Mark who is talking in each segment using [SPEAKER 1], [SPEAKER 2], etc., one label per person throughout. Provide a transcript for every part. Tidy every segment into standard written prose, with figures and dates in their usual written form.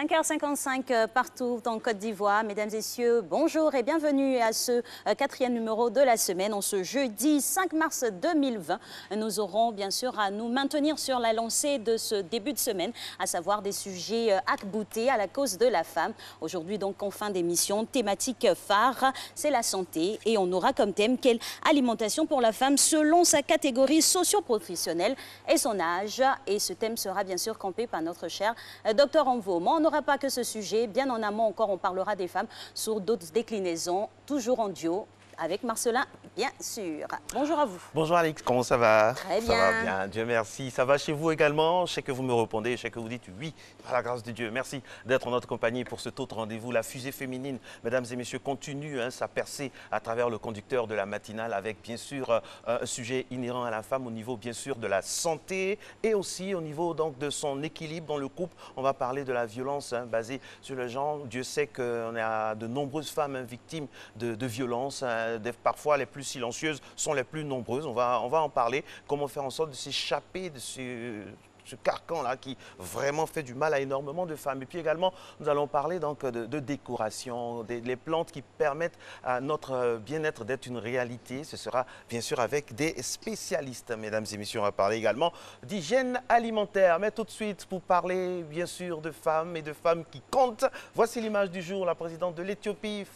[SPEAKER 1] 5h55 partout en Côte d'Ivoire. Mesdames et messieurs, bonjour et bienvenue à ce quatrième numéro de la semaine. En ce jeudi 5 mars 2020, nous aurons bien sûr à nous maintenir sur la lancée de ce début de semaine, à savoir des sujets arc-boutés à la cause de la femme. Aujourd'hui donc en fin d'émission, thématique phare, c'est la santé et on aura comme thème quelle alimentation pour la femme selon sa catégorie socio-professionnelle et son âge. Et ce thème sera bien sûr campé par notre cher Docteur Envo. Mais on n'aura pas que ce sujet. Bien en amont encore, on parlera des femmes sur d'autres déclinaisons, toujours en duo avec Marcelin, bien sûr. Bonjour à vous.
[SPEAKER 2] Bonjour Alex, comment ça va?
[SPEAKER 1] Très bien.
[SPEAKER 2] Ça va bien, Dieu merci. Ça va chez vous également? Je sais que vous me répondez, je sais que vous dites oui, par la grâce de Dieu. Merci d'être en notre compagnie pour cet autre rendez-vous. La fusée féminine, mesdames et messieurs, continue sa percée à travers le conducteur de la matinale avec bien sûr un sujet inhérent à la femme au niveau bien sûr de la santé et aussi au niveau donc de son équilibre dans le couple. On va parler de la violence basée sur le genre. Dieu sait qu'on a de nombreuses femmes victimes de violences. Parfois les plus silencieuses sont les plus nombreuses. On va en parler. Comment faire en sorte de s'échapper de ce carcan-là qui vraiment fait du mal à énormément de femmes. Et puis également, nous allons parler donc de décoration, les plantes qui permettent à notre bien-être d'être une réalité. Ce sera bien sûr avec des spécialistes, mesdames et messieurs. On va parler également d'hygiène alimentaire. Mais tout de suite, pour parler bien sûr de femmes et de femmes qui comptent, voici l'image du jour. La présidente de l'Éthiopie,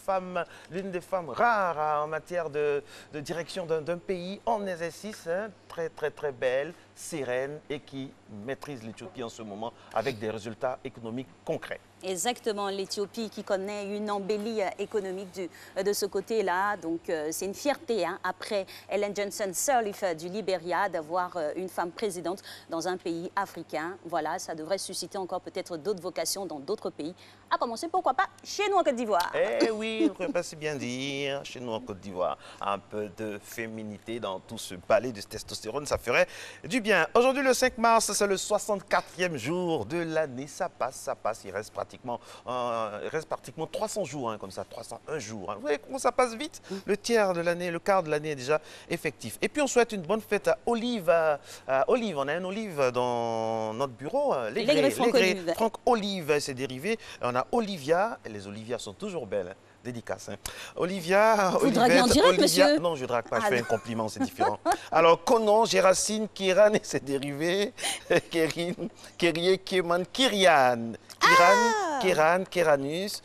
[SPEAKER 2] l'une des femmes rares en matière de direction d'un pays en exercice, très belle, sereine et qui maîtrise l'Éthiopie en ce moment avec des résultats économiques concrets.
[SPEAKER 1] Exactement, l'Éthiopie qui connaît une embellie économique de ce côté-là. Donc, c'est une fierté, après Ellen Johnson Sirleaf du Libéria, d'avoir une femme présidente dans un pays africain. Voilà, ça devrait susciter encore peut-être d'autres vocations dans d'autres pays. À commencer, pourquoi pas, chez nous en Côte d'Ivoire.
[SPEAKER 2] Eh oui, on ne pourrait pas si bien dire, chez nous en Côte d'Ivoire, un peu de féminité dans tout ce balai de testostérone, ça ferait du bien. Aujourd'hui, le 5 mars, c'est le 64e jour de l'année. Ça passe, il reste pratiquement 300 jours, comme ça, 301 jours. Vous voyez comment ça passe vite? Le tiers de l'année, le quart de l'année est déjà effectif. Et puis, on souhaite une bonne fête à Olive. Olive, on a un olive dans notre bureau.
[SPEAKER 1] Les
[SPEAKER 2] Franck Olive, c'est dérivé. On a Olivia, et les Olivias sont toujours belles. Dédicace. Olivia,
[SPEAKER 1] vous draguez en direct, monsieur?
[SPEAKER 2] Non, je ne drague pas, je fais un compliment, c'est différent. Alors, Conan, Géracine, Kiran et ses dérivés, Kérie, Kéman, Kyrian, Kéran, Kéranus,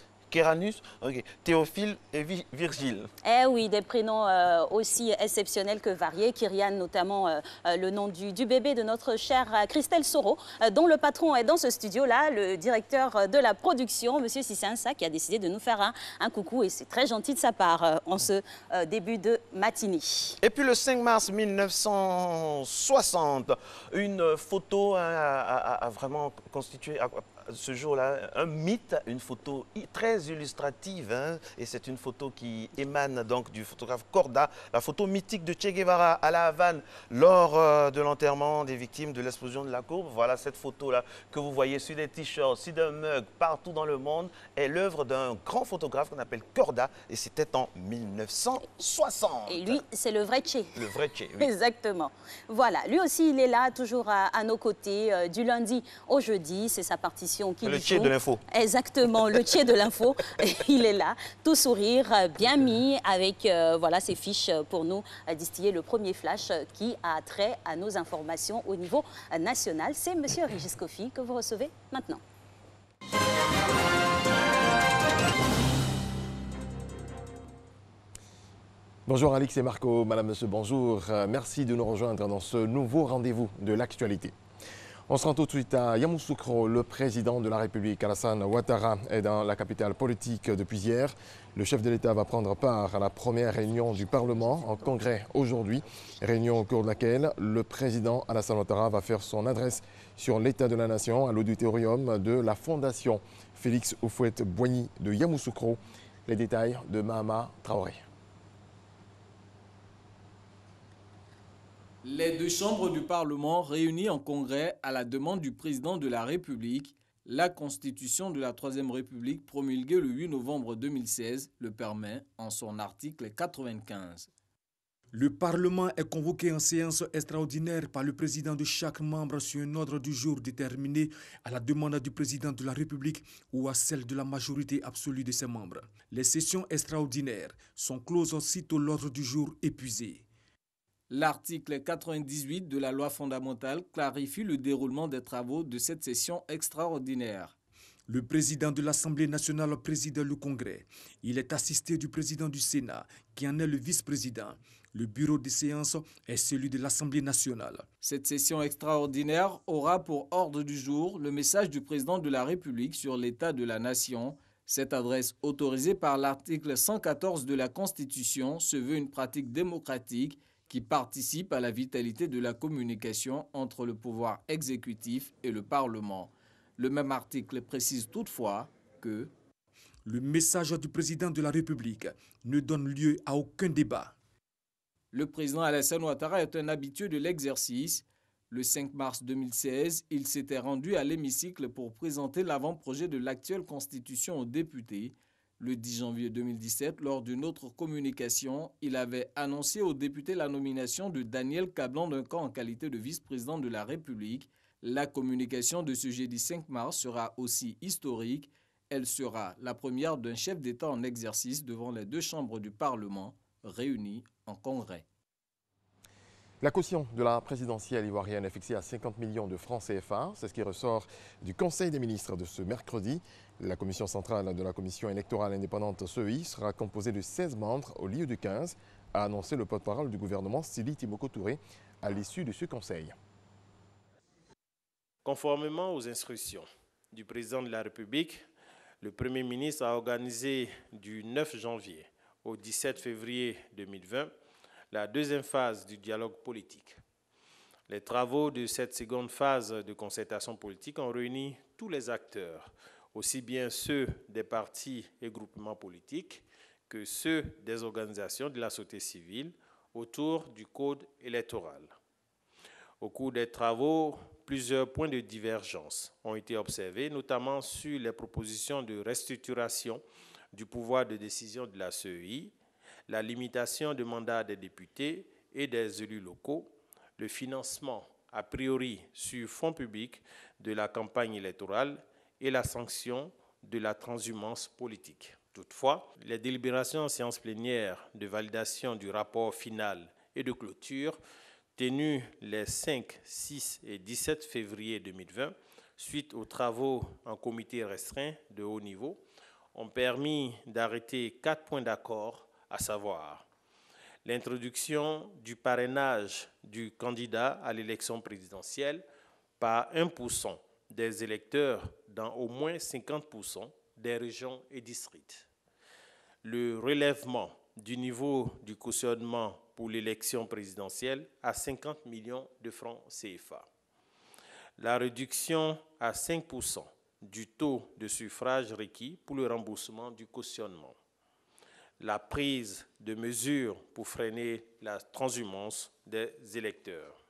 [SPEAKER 2] okay. Théophile et Virgile.
[SPEAKER 1] Eh oui, des prénoms aussi exceptionnels que variés. Kyrian, notamment le nom du bébé de notre chère Christelle Soro, dont le patron est dans ce studio-là, le directeur de la production, monsieur Sissensa, qui a décidé de nous faire un coucou. Et c'est très gentil de sa part en ce début de matinée.
[SPEAKER 2] Et puis le 5 mars 1960, une photo a vraiment constitué ce jour-là un mythe, une photo très illustrative, et c'est une photo qui émane donc du photographe Corda, la photo mythique de Che Guevara à La Havane lors de l'enterrement des victimes de l'explosion de la courbe. Voilà cette photo-là que vous voyez sur des t-shirts, sur des mugs, partout dans le monde, est l'œuvre d'un grand photographe qu'on appelle Corda, et c'était en 1960.
[SPEAKER 1] Et lui, c'est le vrai Che.
[SPEAKER 2] Le vrai Che, oui.
[SPEAKER 1] Exactement. Voilà, lui aussi, il est là, toujours à nos côtés, du lundi au jeudi, c'est sa partition.
[SPEAKER 2] Le Che de l'info.
[SPEAKER 1] Exactement, le Che de l'info. Il est là, tout sourire, bien mis, avec voilà, ses fiches pour nous distiller le premier flash qui a trait à nos informations au niveau national. C'est M. Régis Kofi que vous recevez maintenant.
[SPEAKER 3] Bonjour Alix et Marco, madame, monsieur, bonjour. Merci de nous rejoindre dans ce nouveau rendez-vous de l'actualité. On se rend tout de suite à Yamoussoukro. Le président de la République, Alassane Ouattara, est dans la capitale politique depuis hier. Le chef de l'État va prendre part à la première réunion du Parlement en congrès aujourd'hui. Réunion au cours de laquelle le président Alassane Ouattara va faire son adresse sur l'état de la nation à l'auditorium de la Fondation Félix Houphouët-Boigny de Yamoussoukro. Les détails de Mahama Traoré.
[SPEAKER 4] Les deux chambres du Parlement réunies en congrès à la demande du président de la République, la Constitution de la Troisième République promulguée le 8 novembre 2016 le permet en son article 95.
[SPEAKER 5] Le Parlement est convoqué en séance extraordinaire par le président de chaque membre sur un ordre du jour déterminé à la demande du président de la République ou à celle de la majorité absolue de ses membres. Les sessions extraordinaires sont closes aussitôt l'ordre du jour épuisé.
[SPEAKER 4] L'article 98 de la loi fondamentale clarifie le déroulement des travaux de cette session extraordinaire.
[SPEAKER 5] Le président de l'Assemblée nationale préside le Congrès. Il est assisté du président du Sénat, qui en est le vice-président. Le bureau de séance est celui de l'Assemblée nationale.
[SPEAKER 4] Cette session extraordinaire aura pour ordre du jour le message du président de la République sur l'état de la nation. Cette adresse autorisée par l'article 114 de la Constitution se veut une pratique démocratique qui participe à la vitalité de la communication entre le pouvoir exécutif et le Parlement. Le même article précise toutefois que
[SPEAKER 5] le message du président de la République ne donne lieu à aucun débat.
[SPEAKER 4] Le président Alassane Ouattara est un habitué de l'exercice. Le 5 mars 2016, il s'était rendu à l'hémicycle pour présenter l'avant-projet de l'actuelle constitution aux députés. Le 10 janvier 2017, lors d'une autre communication, il avait annoncé aux députés la nomination de Daniel Kablan-Duncan en qualité de vice-président de la République. La communication de ce jeudi 5 mars sera aussi historique. Elle sera la première d'un chef d'État en exercice devant les deux chambres du Parlement réunies en congrès.
[SPEAKER 3] La caution de la présidentielle ivoirienne est fixée à 50 millions de francs CFA. C'est ce qui ressort du Conseil des ministres de ce mercredi. La commission centrale de la commission électorale indépendante CEI sera composée de 16 membres au lieu de 15, a annoncé le porte-parole du gouvernement Sili Timoko Touré à l'issue de ce conseil.
[SPEAKER 6] Conformément aux instructions du président de la République, le Premier ministre a organisé du 9 janvier au 17 février 2020 la deuxième phase du dialogue politique. Les travaux de cette seconde phase de concertation politique ont réuni tous les acteurs, aussi bien ceux des partis et groupements politiques que ceux des organisations de la société civile autour du code électoral. Au cours des travaux, plusieurs points de divergence ont été observés, notamment sur les propositions de restructuration du pouvoir de décision de la CEI, la limitation du mandat des députés et des élus locaux, le financement a priori sur fonds publics de la campagne électorale et la sanction de la transhumance politique. Toutefois, les délibérations en séance plénière de validation du rapport final et de clôture tenues les 5, 6 et 17 février 2020, suite aux travaux en comité restreint de haut niveau, ont permis d'arrêter 4 points d'accord, à savoir l'introduction du parrainage du candidat à l'élection présidentielle par 1% des électeurs dans au moins 50% des régions et districts, le relèvement du niveau du cautionnement pour l'élection présidentielle à 50 millions de francs CFA, la réduction à 5% du taux de suffrage requis pour le remboursement du cautionnement, la prise de mesures pour freiner la transhumance des électeurs.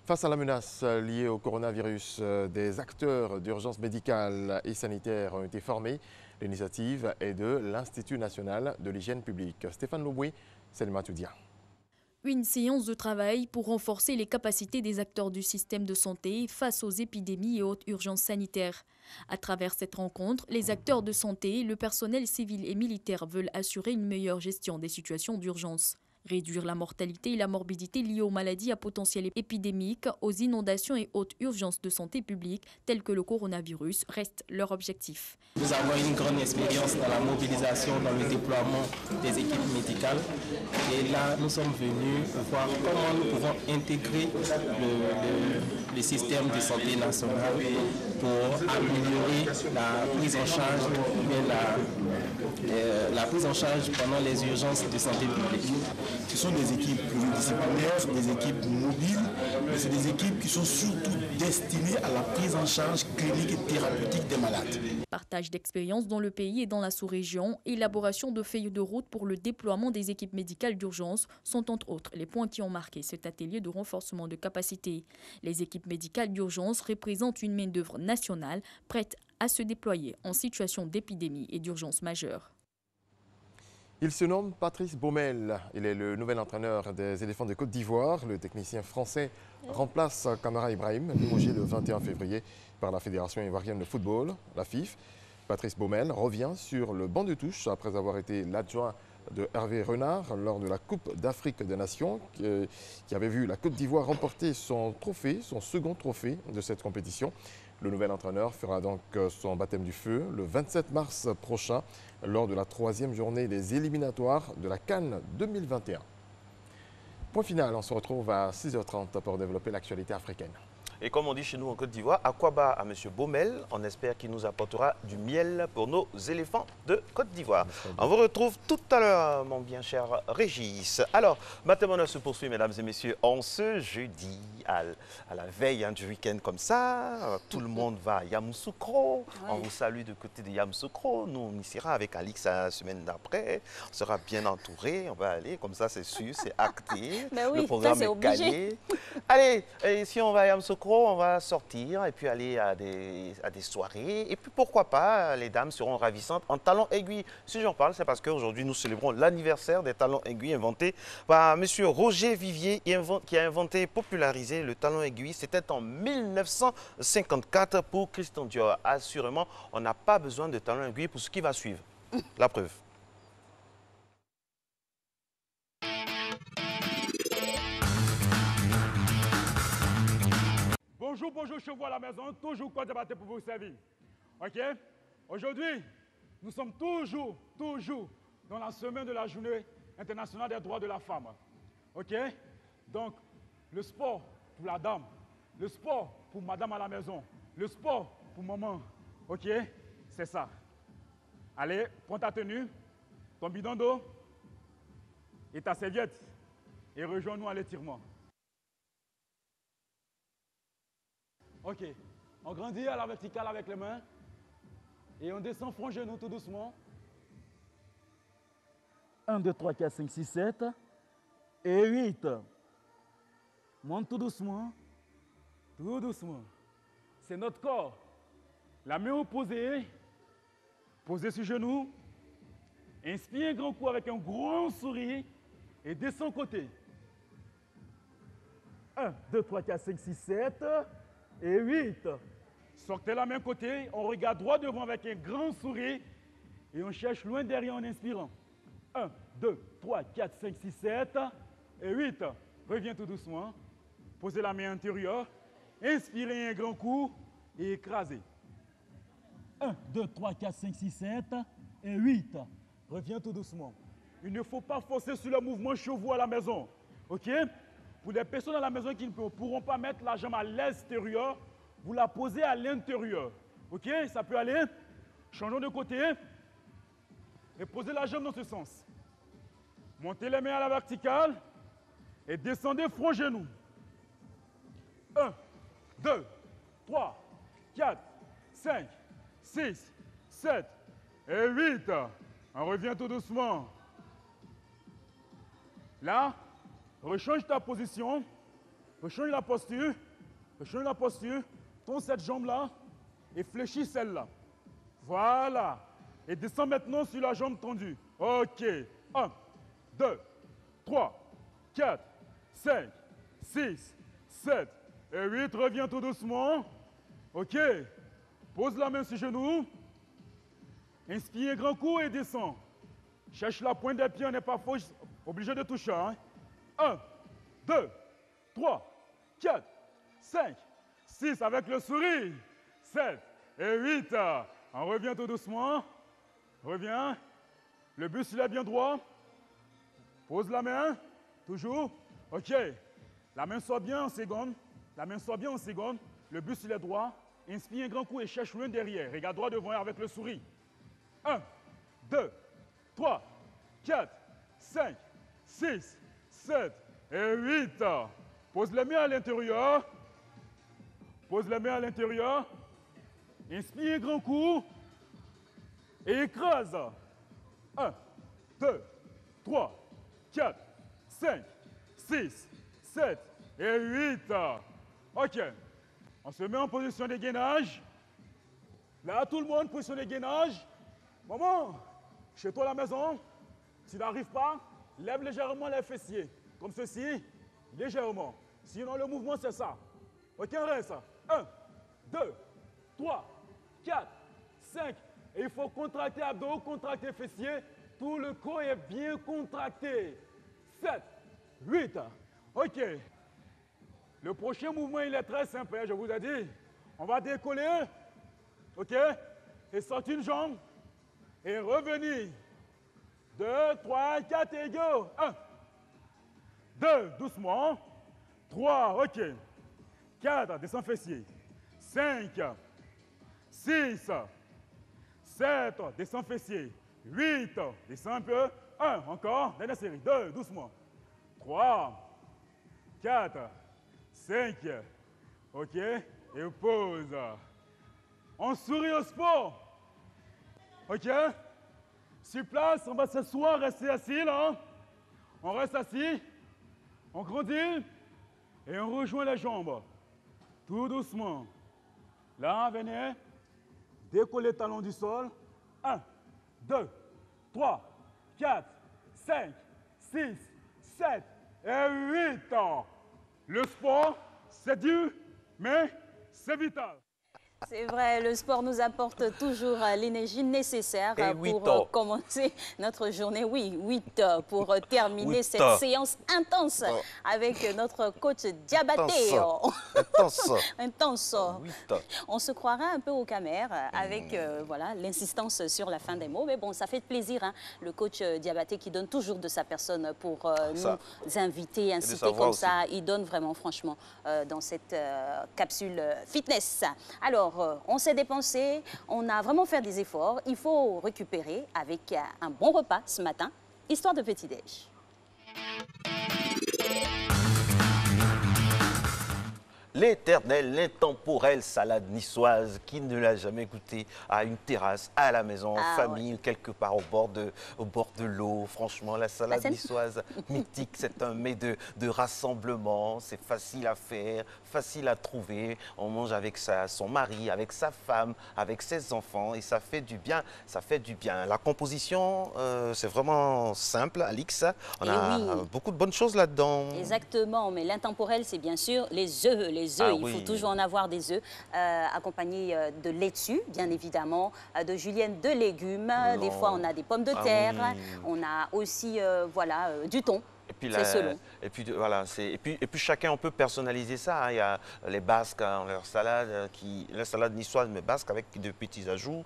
[SPEAKER 3] Face à la menace liée au coronavirus, des acteurs d'urgence médicale et sanitaire ont été formés. L'initiative est de l'Institut national de l'hygiène publique. Stéphane Loboué, Selma Toudia.
[SPEAKER 7] Une séance de travail pour renforcer les capacités des acteurs du système de santé face aux épidémies et autres urgences sanitaires. À travers cette rencontre, les acteurs de santé, le personnel civil et militaire veulent assurer une meilleure gestion des situations d'urgence. Réduire la mortalité et la morbidité liées aux maladies à potentiel épidémique, aux inondations et autres urgences de santé publique, telles que le coronavirus, reste leur objectif.
[SPEAKER 8] Nous avons une grande expérience dans la mobilisation, dans le déploiement des équipes médicales. Et là, nous sommes venus voir comment nous pouvons intégrer le système de santé national pour améliorer la prise en charge, la prise en charge pendant les urgences de santé publique.
[SPEAKER 9] Ce sont des équipes pluridisciplinaires, des équipes mobiles, mais c'est des équipes qui sont surtout destinées à la prise en charge clinique et thérapeutique des malades.
[SPEAKER 7] Partage d'expériences dans le pays et dans la sous-région, élaboration de feuilles de route pour le déploiement des équipes médicales d'urgence sont entre autres les points qui ont marqué cet atelier de renforcement de capacité. Les équipes médicales d'urgence représentent une main-d'œuvre nationale prête à se déployer en situation d'épidémie et d'urgence majeure.
[SPEAKER 3] Il se nomme Patrice Baumel. Il est le nouvel entraîneur des éléphants de Côte d'Ivoire. Le technicien français remplace Kamara Ibrahim, limogé le 21 février par la Fédération ivoirienne de football, la FIF. Patrice Baumel revient sur le banc de touche après avoir été l'adjoint de Hervé Renard lors de la Coupe d'Afrique des Nations qui avait vu la Côte d'Ivoire remporter son trophée, son second trophée de cette compétition. Le nouvel entraîneur fera donc son baptême du feu le 27 mars prochain lors de la 3e journée des éliminatoires de la CAN 2021. Point final, on se retrouve à 6h30 pour développer l'actualité africaine.
[SPEAKER 2] Et comme on dit chez nous en Côte d'Ivoire, Akwaba à M. Baumel. On espère qu'il nous apportera du miel pour nos éléphants de Côte d'Ivoire. On vous retrouve tout à l'heure, mon bien cher Régis. Alors, Matamona se poursuit, mesdames et messieurs, en ce jeudi, à la veille du week-end comme ça. Tout le monde va à Yamoussoukro. Oui. On vous salue du côté de Yamoussoukro. Nous, on y sera avec Alix la semaine d'après. On sera bien entouré. On va aller, comme ça, c'est sûr, c'est acté.
[SPEAKER 1] Ben oui,
[SPEAKER 2] le programme est calé. Allez, et si on va à Yamoussoukro, on va sortir et puis aller à des soirées. Et puis pourquoi pas, les dames seront ravissantes en talons aiguilles. Si j'en parle, c'est parce qu'aujourd'hui, nous célébrons l'anniversaire des talons aiguilles inventés par M. Roger Vivier qui a inventé et popularisé le talon aiguille. C'était en 1954 pour Christian Dior. Assurément, on n'a pas besoin de talons aiguilles pour ce qui va suivre. La preuve.
[SPEAKER 10] Bonjour, bonjour, chez vous à la maison, toujours quoi débattre pour vous servir. Ok? Aujourd'hui, nous sommes toujours dans la semaine de la journée internationale des droits de la femme. Ok? Donc, le sport pour la dame, le sport pour madame à la maison, le sport pour maman. Ok? C'est ça. Allez, prends ta tenue, ton bidon d'eau et ta serviette et rejoins-nous à l'étirement. Ok, on grandit à la verticale avec les mains et on descend front genou tout doucement. 1, 2, 3, 4, 5, 6, 7 et 8. Monte tout doucement, tout doucement. C'est notre corps. La main opposée, posée sur genou. Inspire un grand coup avec un grand sourire et descend côté. 1, 2, 3, 4, 5, 6, 7. Et 8. Sortez la main côté, on regarde droit devant avec un grand sourire et on cherche loin derrière en inspirant. 1, 2, 3, 4, 5, 6, 7 et 8. Reviens tout doucement. Posez la main intérieure. Inspirez un grand coup et écrasez. 1, 2, 3, 4, 5, 6, 7 et 8. Reviens tout doucement. Il ne faut pas forcer sur le mouvement chez vous à la maison. OK? Pour les personnes à la maison qui ne pourront pas mettre la jambe à l'extérieur, vous la posez à l'intérieur. OK? Ça peut aller. Changeons de côté. Et posez la jambe dans ce sens. Montez les mains à la verticale. Et descendez front genou. 1, 2, 3, 4, 5, 6, 7 et 8. On revient tout doucement. Là. Rechange ta position, rechange la posture, tourne cette jambe-là et fléchis celle-là. Voilà. Et descends maintenant sur la jambe tendue. OK. 1, 2, 3, 4, 5, 6, 7 et 8. Reviens tout doucement. OK. Pose la main sur le genou. Inspire un grand coup et descends. Cherche la pointe des pieds, on n'est pas obligé de toucher. Hein? 1, 2, 3, 4, 5, 6 avec le sourire, 7 et 8. On revient tout doucement. Reviens. Le buste, il est bien droit. Pose la main. Toujours. OK. La main sort bien en seconde. Le buste, il est droit. Inspire un grand coup et cherche loin derrière. Regarde droit devant avec le sourire. 1, 2, 3, 4, 5, 6, 7 et 8. Pose les mains à l'intérieur. Inspire un grand coup. Et écrase. 1, 2, 3, 4, 5, 6, 7 et 8. OK. On se met en position de gainage. Là, tout le monde, position de gainage. Maman, chez toi à la maison, Tu n'arrives pas, lève légèrement les fessiers. Comme ceci, légèrement. Sinon, le mouvement, c'est ça. Ok, on reste. 1, 2, 3, 4, 5. Et il faut contracter abdos, contracter fessiers. Tout le corps est bien contracté. 7, 8. Ok. Le prochain mouvement, il est très simple, hein, je vous ai dit. On va décoller. Ok. Et sortir une jambe. Et revenir. 2, 3, 4 et go. 1, 2, doucement. 3, ok. 4, descend fessier. 5, 6, 7, descend fessier. 8, descend un peu. 1, encore. Dernière série. 2, doucement. 3, 4, 5. Ok. Et pause. On sourit au sport. Ok. Sur place, on va s'asseoir, rester assis là. On reste assis. On grandit. Et on rejoint les jambes. Tout doucement. Là, venez. Décollez les talons du sol. 1, 2, 3, 4, 5, 6, 7 et 8. Le sport, c'est dur, mais c'est vital.
[SPEAKER 1] C'est vrai, le sport nous apporte toujours l'énergie nécessaire pour commencer notre journée. Oui, 8 pour terminer cette séance intense avec notre coach Diabaté. Intense. On se croirait un peu au Camer avec voilà, l'insistance sur la fin des mots. Mais bon, ça fait plaisir, hein, le coach Diabaté qui donne toujours de sa personne pour nous inviter, inciter comme ça. Il donne vraiment, franchement, dans cette capsule fitness. Alors, on s'est dépensé, on a vraiment fait des efforts. Il faut récupérer avec un bon repas ce matin, histoire de petit-déj.
[SPEAKER 2] L'éternelle, l'intemporelle salade niçoise, qui ne l'a jamais goûté à une terrasse, à la maison, en famille, quelque part au bord de l'eau. Franchement, la salade niçoise mythique, c'est un mets de rassemblement. C'est facile à faire, facile à trouver. On mange avec son mari, avec sa femme, avec ses enfants et ça fait du bien. Ça fait du bien. La composition, c'est vraiment simple, Alix. On a beaucoup de bonnes choses là-dedans.
[SPEAKER 1] Exactement, mais l'intemporel, c'est bien sûr les œufs. Il faut toujours en avoir des œufs accompagnés de laitue, bien évidemment, de julienne de légumes. Des fois, on a des pommes de terre. On a aussi voilà, du thon.
[SPEAKER 2] Et puis chacun, on peut personnaliser ça. Hein. Il y a les Basques, hein, leur salade niçoise, mais basque avec de petits ajouts.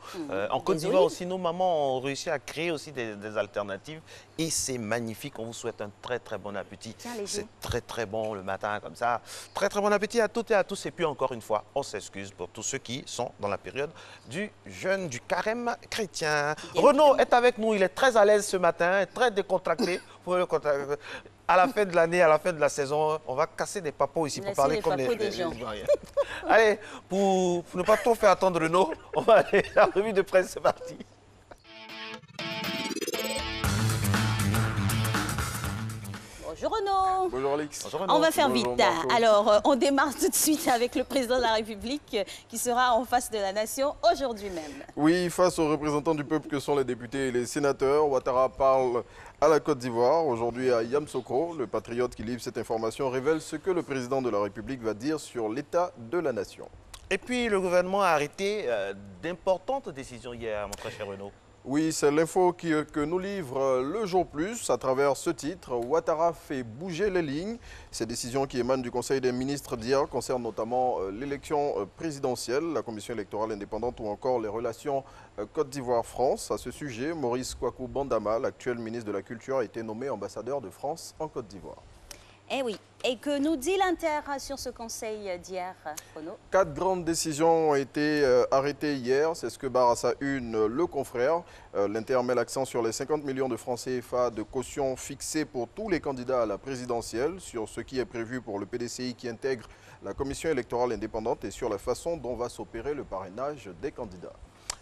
[SPEAKER 2] En Côte d'Ivoire aussi, nos mamans ont réussi à créer aussi des alternatives. Et c'est magnifique. On vous souhaite un très, très bon appétit. C'est très, très bon le matin comme ça. Très, très bon appétit à toutes et à tous. Et puis encore une fois, on s'excuse pour tous ceux qui sont dans la période du jeûne, du carême chrétien. Renaud est avec nous. Il est très à l'aise ce matin, très décontracté. À la fin de l'année, à la fin de la saison, on va casser des papos ici pour parler comme les gens. Allez, pour ne pas trop faire attendre Renaud, on va aller à la revue de presse, c'est parti.
[SPEAKER 1] Bonjour Renaud.
[SPEAKER 11] Bonjour Alix.
[SPEAKER 2] Bonjour Renaud.
[SPEAKER 1] On va faire vite. Alors, on démarre tout de suite avec le président de la République qui sera en face de la nation aujourd'hui même.
[SPEAKER 11] Oui, face aux représentants du peuple que sont les députés et les sénateurs, Ouattara parle à la Côte d'Ivoire. Aujourd'hui à Yamoussoukro, le patriote qui livre cette information révèle ce que le président de la République va dire sur l'état de la nation.
[SPEAKER 2] Et puis, le gouvernement a arrêté d'importantes décisions hier, mon très cher Renaud.
[SPEAKER 11] Oui, c'est l'info que nous livre le Jour Plus à travers ce titre. Ouattara fait bouger les lignes. Ces décisions qui émanent du Conseil des ministres d'hier concernent notamment l'élection présidentielle, la commission électorale indépendante ou encore les relations Côte d'Ivoire-France. À ce sujet, Maurice Kwaku Bandama, l'actuel ministre de la Culture, a été nommé ambassadeur de France en Côte d'Ivoire.
[SPEAKER 1] Eh oui. Et que nous dit l'Inter sur ce conseil d'hier, Renaud?
[SPEAKER 11] 4 grandes décisions ont été arrêtées hier. C'est ce que barre à sa une le confrère. L'Inter met l'accent sur les 50 millions de francs CFA de caution fixés pour tous les candidats à la présidentielle, sur ce qui est prévu pour le PDCI qui intègre la commission électorale indépendante et sur la façon dont va s'opérer le parrainage des candidats.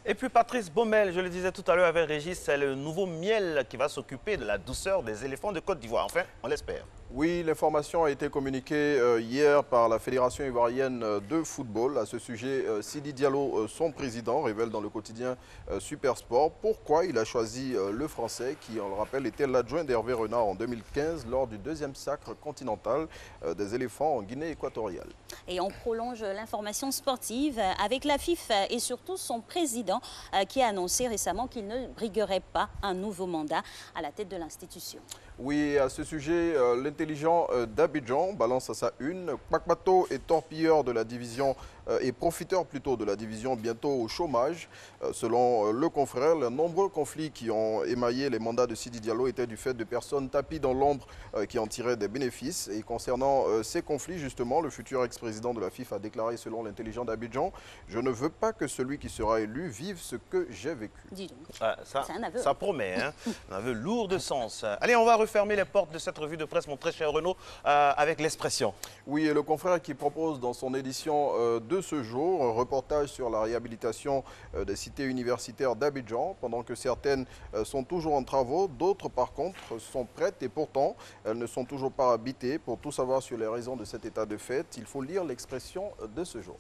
[SPEAKER 2] Et puis Patrice Baumel, je le disais tout à l'heure avec Régis, c'est le nouveau miel qui va s'occuper de la douceur des éléphants de Côte d'Ivoire. Enfin, on l'espère.
[SPEAKER 11] Oui, l'information a été communiquée hier par la Fédération ivoirienne de football. À ce sujet, Sidi Diallo, son président, révèle dans le quotidien Super Sport pourquoi il a choisi le Français qui, on le rappelle, était l'adjoint d'Hervé Renard en 2015 lors du 2e sacre continental des éléphants en Guinée équatoriale.
[SPEAKER 1] Et on prolonge l'information sportive avec la FIFA et surtout son président qui a annoncé récemment qu'il ne briguerait pas un nouveau mandat à la tête de l'institution.
[SPEAKER 11] Oui, à ce sujet, l'intelligent d'Abidjan balance à sa une. Kpakpato est torpilleur de la division et profiteur plutôt de la division bientôt au chômage. Selon le confrère, les nombreux conflits qui ont émaillé les mandats de Sidi Diallo étaient du fait de personnes tapies dans l'ombre qui en tiraient des bénéfices. Et concernant ces conflits, justement, le futur ex-président de la FIFA a déclaré selon l'intelligent d'Abidjan « Je ne veux pas que celui qui sera élu vive ce que j'ai vécu ».
[SPEAKER 1] Dis donc.
[SPEAKER 2] C'est un aveu. Ça promet, hein. Un aveu lourd de sens. Allez, on va refermer les portes de cette revue de presse, mon très cher Renaud, avec l'expression.
[SPEAKER 11] Oui, et le confrère qui propose dans son édition de ce jour un reportage sur la réhabilitation des cités universitaires d'Abidjan. Pendant que certaines sont toujours en travaux, d'autres par contre sont prêtes et pourtant elles ne sont toujours pas habitées. Pour tout savoir sur les raisons de cet état de fait, il faut lire l'expression de ce jour.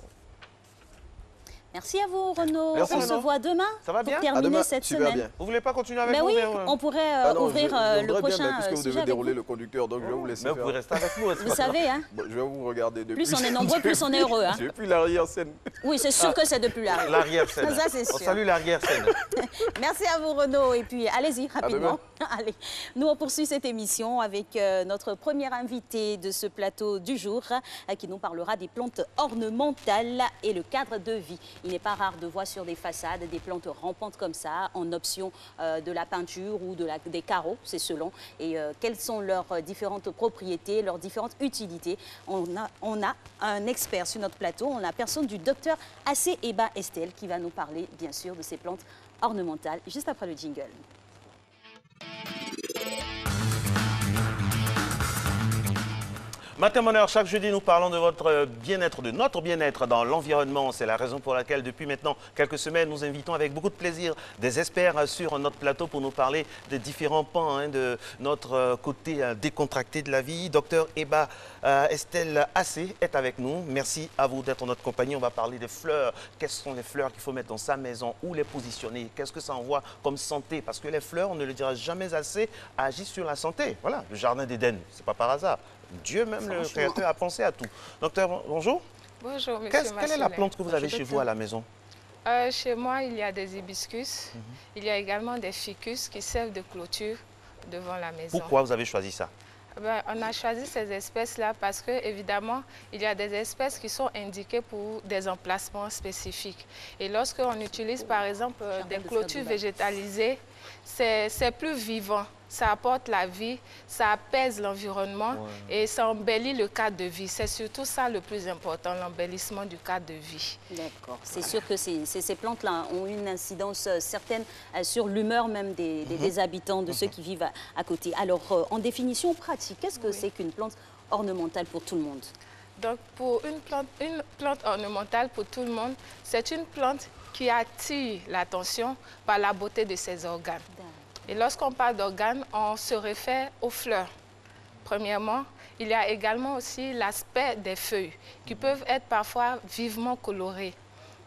[SPEAKER 1] Merci à vous, Renaud.
[SPEAKER 2] Merci,
[SPEAKER 1] on se voit demain pour terminer cette semaine.
[SPEAKER 11] Bien.
[SPEAKER 2] Vous voulez pas continuer avec nous?
[SPEAKER 1] Oui, on pourrait ouvrir le prochain
[SPEAKER 11] puisque vous devez dérouler le conducteur, donc je vais vous laisser faire.
[SPEAKER 2] Vous pouvez rester avec nous.
[SPEAKER 1] Vous savez, hein?
[SPEAKER 11] Je vais vous regarder depuis.
[SPEAKER 1] Plus on est nombreux, plus on est heureux. Hein?
[SPEAKER 11] Depuis l'arrière-scène.
[SPEAKER 1] Oui, c'est sûr que c'est depuis
[SPEAKER 2] l'arrière-scène.
[SPEAKER 1] Ça, c'est sûr.
[SPEAKER 2] On salue l'arrière-scène.
[SPEAKER 1] Merci à vous, Renaud. Et puis, allez-y, rapidement. Allez. Nous, on poursuit cette émission avec notre premier invité de ce plateau du jour qui nous parlera des plantes ornementales et le cadre de vie. Il n'est pas rare de voir sur des façades des plantes rampantes comme ça, en option de la peinture ou des carreaux, c'est selon. Et quelles sont leurs différentes propriétés, leurs différentes utilités. On a un expert sur notre plateau, on a la personne du docteur Assé Eba Estelle qui va nous parler, bien sûr, de ces plantes ornementales, juste après le jingle.
[SPEAKER 2] Matin Bonheur, chaque jeudi, nous parlons de votre bien-être, de notre bien-être dans l'environnement. C'est la raison pour laquelle, depuis maintenant quelques semaines, nous invitons avec beaucoup de plaisir des experts sur notre plateau pour nous parler des différents pans de notre côté décontracté de la vie. Docteur Eba Estelle Assé est avec nous. Merci à vous d'être en notre compagnie. On va parler des fleurs. Quelles sont les fleurs qu'il faut mettre dans sa maison? Où les positionner? Qu'est-ce que ça envoie comme santé? Parce que les fleurs, on ne le dira jamais assez, agissent sur la santé. Voilà, le jardin d'Éden, c'est pas par hasard. Dieu même, le Créateur, a pensé à tout. Docteur, bonjour.
[SPEAKER 12] Bonjour, monsieur.
[SPEAKER 2] Quelle est la plante que vous avez chez vous à la maison?
[SPEAKER 12] Chez moi, il y a des hibiscus. Il y a également des ficus qui servent de clôture devant la maison.
[SPEAKER 2] Pourquoi vous avez choisi ça?
[SPEAKER 12] On a choisi ces espèces-là parce que, évidemment, il y a des espèces qui sont indiquées pour des emplacements spécifiques. Et lorsqu'on utilise, par exemple, des clôtures végétalisées, c'est plus vivant. Ça apporte la vie, ça apaise l'environnement et ça embellit le cadre de vie. C'est surtout ça le plus important, l'embellissement du cadre de vie.
[SPEAKER 1] D'accord. C'est sûr que ces plantes-là ont une incidence certaine sur l'humeur même des habitants, de ceux qui vivent à côté. Alors, en définition pratique, qu'est-ce que c'est qu'une plante ornementale pour tout le monde?
[SPEAKER 12] Donc, pour une plante ornementale pour tout le monde, c'est une plante qui attire l'attention par la beauté de ses organes. Et lorsqu'on parle d'organes, on se réfère aux fleurs. Premièrement, il y a également aussi l'aspect des feuilles qui peuvent être parfois vivement colorées.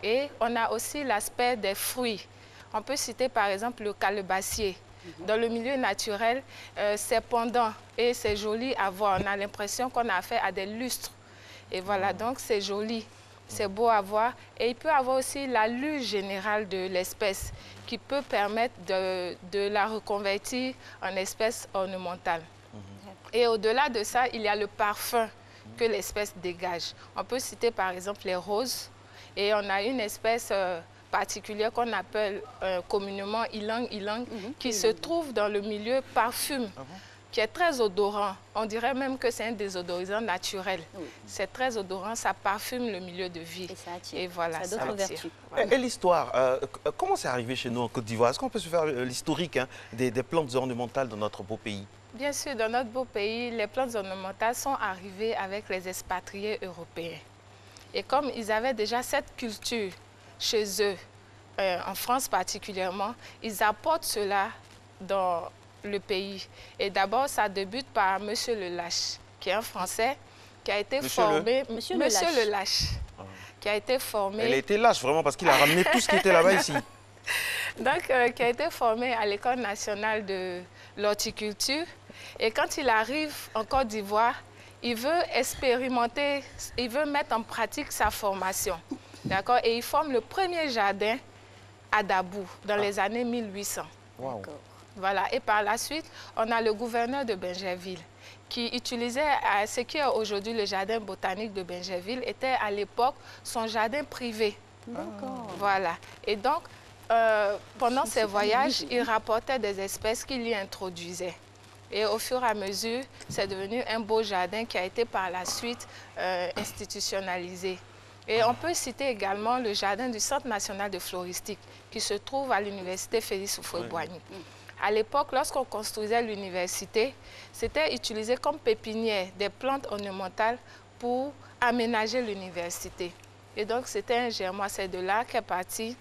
[SPEAKER 12] Et on a aussi l'aspect des fruits. On peut citer par exemple le calebassier. Dans le milieu naturel, c'est pendant et c'est joli à voir. On a l'impression qu'on a affaire à des lustres. Et voilà, donc c'est joli. C'est beau à voir. Et il peut avoir aussi l'allure générale de l'espèce qui peut permettre de la reconvertir en espèce ornementale. Et au-delà de ça, il y a le parfum que l'espèce dégage. On peut citer par exemple les roses. Et on a une espèce particulière qu'on appelle communément ylang-ylang qui se trouve dans le milieu parfum. Qui est très odorant. On dirait même que c'est un désodorisant naturel. C'est très odorant, ça parfume le milieu de vie. Et ça attire. Et voilà, ça attire.
[SPEAKER 2] Et l'histoire, comment c'est arrivé chez nous en Côte d'Ivoire? Est-ce qu'on peut se faire l'historique des plantes ornementales dans notre beau pays?
[SPEAKER 12] Bien sûr, dans notre beau pays, les plantes ornementales sont arrivées avec les expatriés européens. Et comme ils avaient déjà cette culture chez eux, en France particulièrement, ils apportent cela dans le pays. Et d'abord, ça débute par M. Lelache, qui est un Français, qui a été formé... Monsieur Lelache, qui a été formé...
[SPEAKER 2] Elle a été lâche, vraiment, parce qu'il a ramené tout ce qui était là-bas ici.
[SPEAKER 12] Donc, qui a été formé à l'École nationale de l'horticulture. Et quand il arrive en Côte d'Ivoire, il veut expérimenter, il veut mettre en pratique sa formation. D'accord? Et il forme le premier jardin à Dabou, dans les années 1800.
[SPEAKER 2] Wow.
[SPEAKER 12] Voilà. Et par la suite, on a le gouverneur de Bingerville, qui utilisait ce qui est aujourd'hui le jardin botanique de Bingerville, était à l'époque son jardin privé.
[SPEAKER 1] D'accord.
[SPEAKER 12] Voilà. Et donc, pendant ses voyages, il rapportait des espèces qu'il y introduisait. Et au fur et à mesure, c'est devenu un beau jardin qui a été par la suite institutionnalisé. Et on peut citer également le jardin du Centre national de floristique qui se trouve à l'université Félix Houphouët-Boigny. À l'époque, lorsqu'on construisait l'université, c'était utilisé comme pépinière des plantes ornementales pour aménager l'université. Et donc, c'était un germois, c'est de là qu'est partie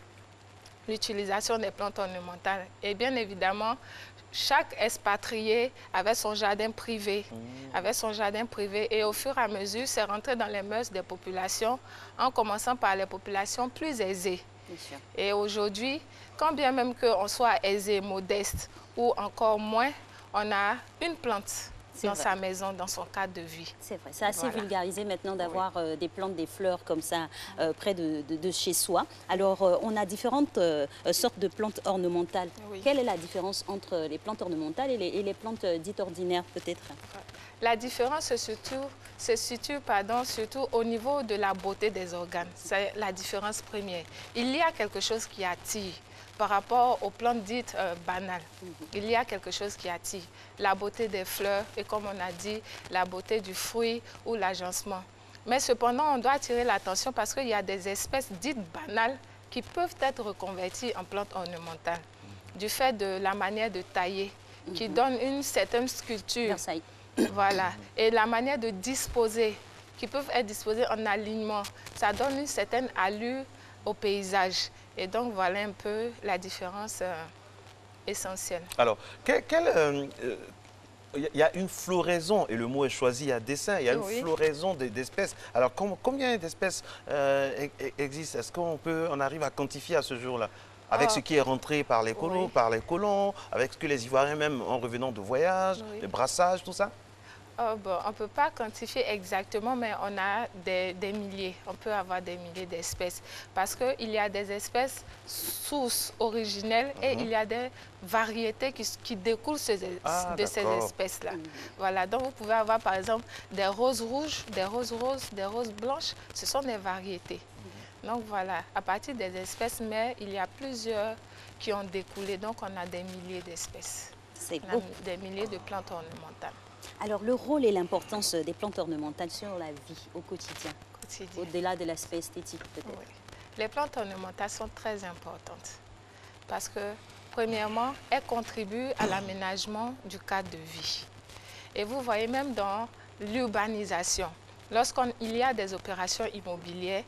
[SPEAKER 12] l'utilisation des plantes ornementales. Et bien évidemment, chaque expatrié avait son jardin privé, et au fur et à mesure, c'est rentré dans les mœurs des populations, en commençant par les populations plus aisées. Et aujourd'hui, quand bien même qu'on soit aisé, modeste ou encore moins, on a une plante dans sa maison, dans son cadre de vie.
[SPEAKER 1] C'est vrai, c'est assez vulgarisé maintenant d'avoir des plantes, des fleurs comme ça près de chez soi. Alors, on a différentes sortes de plantes ornementales. Quelle est la différence entre les plantes ornementales et les plantes dites ordinaires, peut-être?
[SPEAKER 12] La différence se situe surtout au niveau de la beauté des organes. C'est la différence première. Il y a quelque chose qui attire. Par rapport aux plantes dites banales, il y a quelque chose qui attire. La beauté des fleurs et, comme on a dit, la beauté du fruit ou l'agencement. Mais cependant, on doit attirer l'attention parce qu'il y a des espèces dites banales qui peuvent être reconverties en plantes ornementales du fait de la manière de tailler qui donne une certaine sculpture. Voilà. Et la manière de disposer, qui peuvent être disposées en alignement, ça donne une certaine allure au paysage. Et donc, voilà un peu la différence essentielle.
[SPEAKER 2] Alors, il y a une floraison, et le mot est choisi à dessein, il y a une floraison d'espèces. Alors, combien d'espèces existent? Est-ce qu'on arrive à quantifier à ce jour-là? Avec ce qui est rentré par les colons, avec ce que les Ivoiriens, même en revenant de voyage, les brassages, tout ça?
[SPEAKER 12] Bon, on ne peut pas quantifier exactement, mais on a des milliers. On peut avoir des milliers d'espèces. Parce qu'il y a des espèces sources originelles et il y a des variétés qui découlent de ces espèces-là. Voilà, donc vous pouvez avoir par exemple des roses rouges, des roses roses, des roses blanches. Ce sont des variétés. Donc voilà, à partir des espèces mères, il y a plusieurs qui ont découlé. Donc on a des milliers d'espèces.
[SPEAKER 1] C'est beau.
[SPEAKER 12] Des milliers de plantes ornementales.
[SPEAKER 1] Alors, le rôle et l'importance des plantes ornementales sur la vie au quotidien, au-delà de l'aspect esthétique peut-être.
[SPEAKER 12] Les plantes ornementales sont très importantes parce que, premièrement, elles contribuent à l'aménagement du cadre de vie. Et vous voyez même dans l'urbanisation, lorsqu'il y a des opérations immobilières,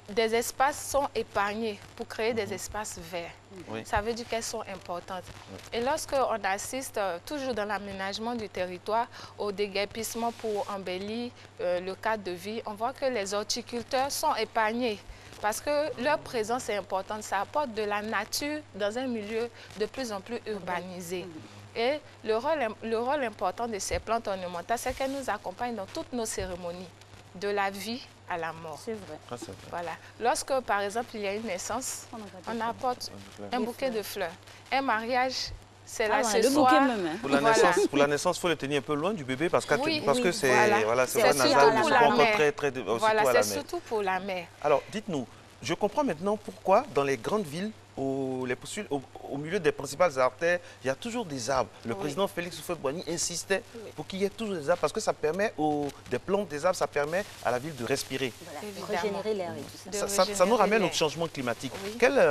[SPEAKER 12] des espaces sont épargnés pour créer des espaces verts. Ça veut dire qu'elles sont importantes. Et lorsqu'on assiste, toujours dans l'aménagement du territoire, au déguerpissement pour embellir le cadre de vie, on voit que les horticulteurs sont épargnés parce que leur présence est importante. Ça apporte de la nature dans un milieu de plus en plus urbanisé. Et le rôle important de ces plantes ornementales, c'est qu'elles nous accompagnent dans toutes nos cérémonies, de la vie à la mort.
[SPEAKER 1] C'est vrai.
[SPEAKER 12] Voilà. Lorsque, par exemple, il y a une naissance, on apporte un bouquet de fleurs. Un mariage, c'est là ce soir.
[SPEAKER 2] Pour la naissance, il faut le tenir un peu loin du bébé parce que c'est
[SPEAKER 12] surtout pour la mère.
[SPEAKER 2] Alors, dites-nous, je comprends maintenant pourquoi dans les grandes villes, au milieu des principales artères, il y a toujours des arbres. Le président Félix Houphouët-Boigny insistait pour qu'il y ait toujours des arbres parce que ça permet des plantes, des arbres, ça permet à la ville de respirer.
[SPEAKER 1] Voilà, régénérer l'air et tout ça.
[SPEAKER 2] Ça nous ramène au changement climatique. Quelle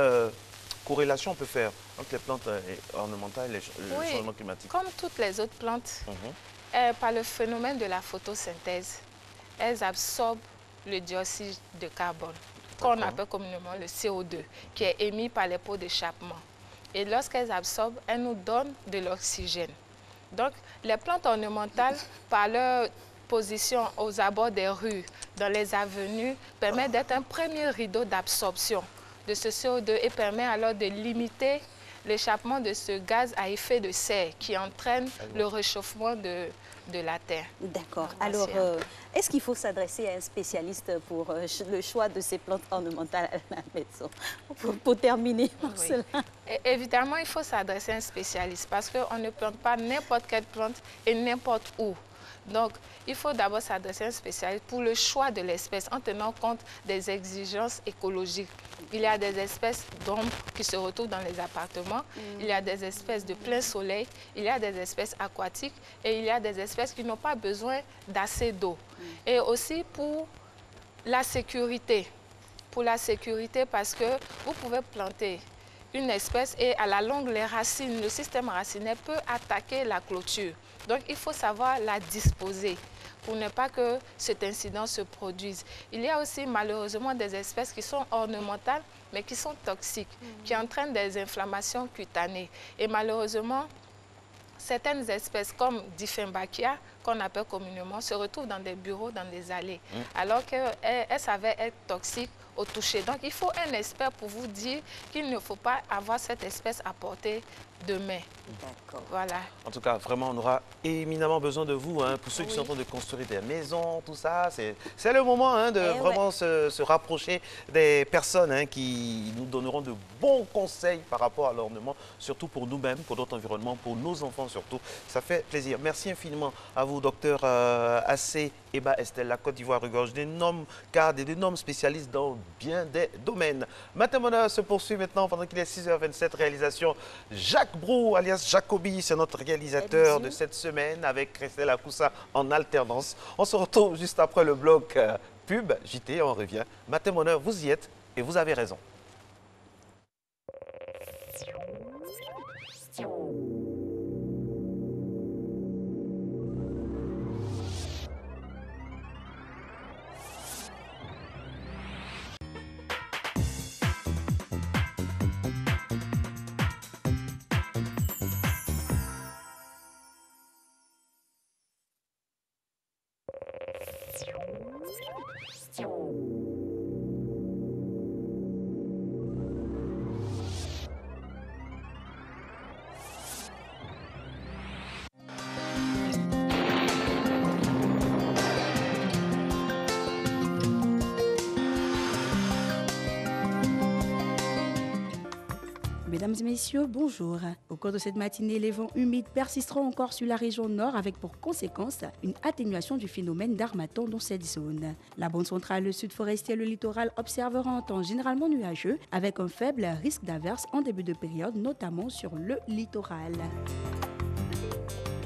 [SPEAKER 2] corrélation on peut faire entre les plantes ornementales et le changement climatique?
[SPEAKER 12] Comme toutes les autres plantes, par le phénomène de la photosynthèse, elles absorbent le dioxyde de carbone, qu'on appelle communément le CO2, qui est émis par les pots d'échappement. Et lorsqu'elles absorbent, elles nous donnent de l'oxygène. Donc, les plantes ornementales, par leur position aux abords des rues, dans les avenues, permettent d'être un premier rideau d'absorption de ce CO2 et permet alors de limiter l'échappement de ce gaz à effet de serre qui entraîne le réchauffement de la Terre.
[SPEAKER 1] D'accord. Alors, est-ce qu'il faut s'adresser à un spécialiste pour le choix de ces plantes ornementales à la maison? Pour terminer par cela.
[SPEAKER 12] Et évidemment, il faut s'adresser à un spécialiste parce qu'on ne plante pas n'importe quelle plante et n'importe où. Donc, il faut d'abord s'adresser à un spécialiste pour le choix de l'espèce en tenant compte des exigences écologiques. Il y a des espèces d'ombre qui se retrouvent dans les appartements, il y a des espèces de plein soleil, il y a des espèces aquatiques et il y a des espèces qui n'ont pas besoin d'assez d'eau. Et aussi pour la sécurité. Pour la sécurité parce que vous pouvez planter une espèce et à la longue, les racines, le système racinaire peut attaquer la clôture. Donc, il faut savoir la disposer pour ne pas que cet incident se produise. Il y a aussi malheureusement des espèces qui sont ornementales, mais qui sont toxiques, qui entraînent des inflammations cutanées. Et malheureusement, certaines espèces comme Dieffenbachia, qu'on appelle communément, se retrouvent dans des bureaux, dans des allées, alors qu'elles s'avèrent être toxiques au toucher. Donc, il faut un expert pour vous dire qu'il ne faut pas avoir cette espèce à portée de main.
[SPEAKER 1] D'accord.
[SPEAKER 12] Voilà.
[SPEAKER 2] En tout cas, vraiment, on aura éminemment besoin de vous, hein, pour ceux qui sont en train de construire des maisons, tout ça. C'est le moment de vraiment se rapprocher des personnes qui nous donneront de bons conseils par rapport à l'ornement, surtout pour nous-mêmes, pour notre environnement, pour nos enfants surtout. Ça fait plaisir. Merci infiniment à vous, docteur Assé Eba Estelle. La Côte d'Ivoire regorge d'énormes cadres et d'énormes spécialistes dans bien des domaines. Matin Bonheur se poursuit maintenant pendant qu'il est 6h27. Réalisation Jacques Brou, alias Jacobi, c'est notre réalisateur de cette semaine avec Christelle Akoussa en alternance. On se retrouve juste après le bloc pub, JT, on revient. Matin Bonheur, vous y êtes et vous avez raison.
[SPEAKER 13] Mesdames et messieurs, bonjour. Au cours de cette matinée, les vents humides persisteront encore sur la région nord avec pour conséquence une atténuation du phénomène d'harmattan dans cette zone. La bande centrale, le sud forestier et le littoral observeront un temps généralement nuageux avec un faible risque d'averse en début de période, notamment sur le littoral.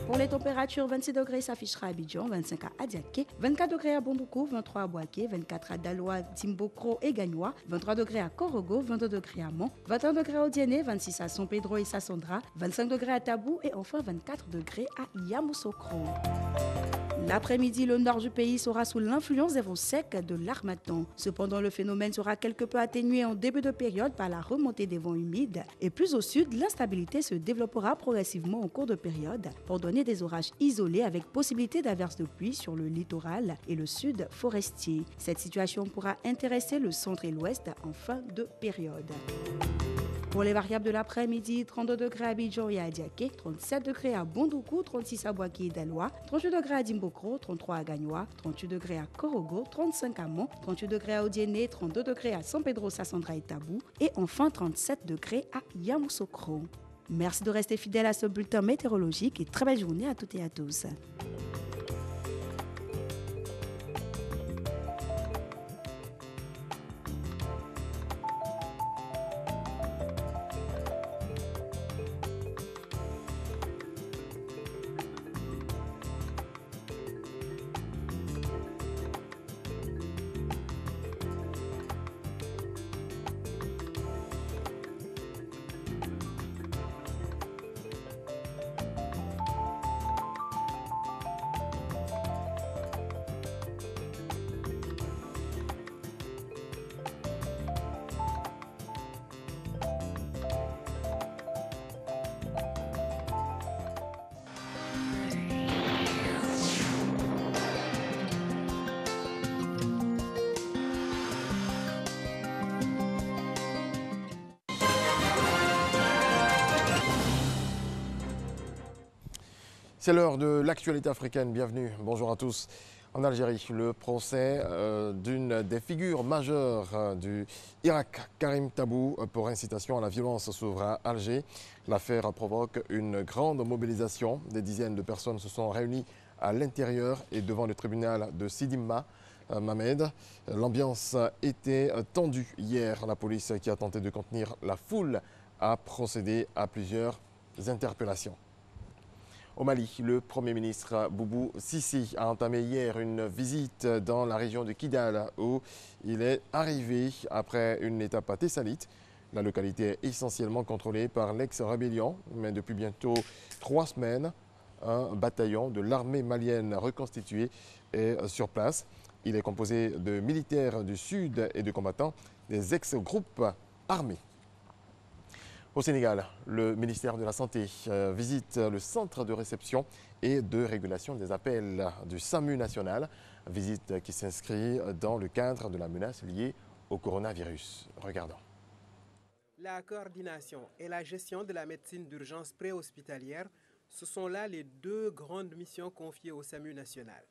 [SPEAKER 13] Pour les températures, 26 degrés s'affichera à Abidjan, 25 à Adiaké, 24 degrés à Bondoukou, 23 à Boaké, 24 à Daloa, Timbokro et Gagnoa, 23 degrés à Korogo, 22 degrés à Mont, 21 degrés à Odiéné, 26 à San Pedro et Sassandra, 25 degrés à Tabou et enfin 24 degrés à Yamoussoukro. L'après-midi, le nord du pays sera sous l'influence des vents secs de l'harmattan. Cependant, le phénomène sera quelque peu atténué en début de période par la remontée des vents humides. Et plus au sud, l'instabilité se développera progressivement en cours de période pour donner des orages isolés avec possibilité d'averses de pluie sur le littoral et le sud forestier. Cette situation pourra intéresser le centre et l'ouest en fin de période. Pour les variables de l'après-midi, 32 degrés à Abidjan et à Adiaké, 37 degrés à Bondoukou, 36 à Boaké et Daloa, 38 degrés à Dimbokro, 33 à Gagnoa, 38 degrés à Korogo, 35 à Mont, 38 degrés à Odiéné, 32 degrés à San Pedro, Sassandra et Tabou et enfin 37 degrés à Yamoussoukro. Merci de rester fidèle à ce bulletin météorologique et très belle journée à toutes et à tous.
[SPEAKER 3] C'est l'heure de l'actualité africaine. Bienvenue. Bonjour à tous. En Algérie, le procès d'une des figures majeures du Irak, Karim Tabou, pour incitation à la violence s'ouvre à Alger. L'affaire provoque une grande mobilisation. Des dizaines de personnes se sont réunies à l'intérieur et devant le tribunal de Sidi Mohamed. L'ambiance était tendue hier. La police, qui a tenté de contenir la foule, a procédé à plusieurs interpellations. Au Mali, le Premier ministre Boubou Sissi a entamé hier une visite dans la région de Kidal où il est arrivé après une étape à Tessalite. La localité est essentiellement contrôlée par l'ex-rébellion, mais depuis bientôt 3 semaines, un bataillon de l'armée malienne reconstitué est sur place. Il est composé de militaires du Sud et de combattants des ex-groupes armés. Au Sénégal, le ministère de la Santé visite le centre de réception et de régulation des appels du SAMU national, visite qui s'inscrit dans le cadre de la menace liée au coronavirus. Regardons.
[SPEAKER 14] La coordination et la gestion de la médecine d'urgence préhospitalière, ce sont là les 2 grandes missions confiées au SAMU national.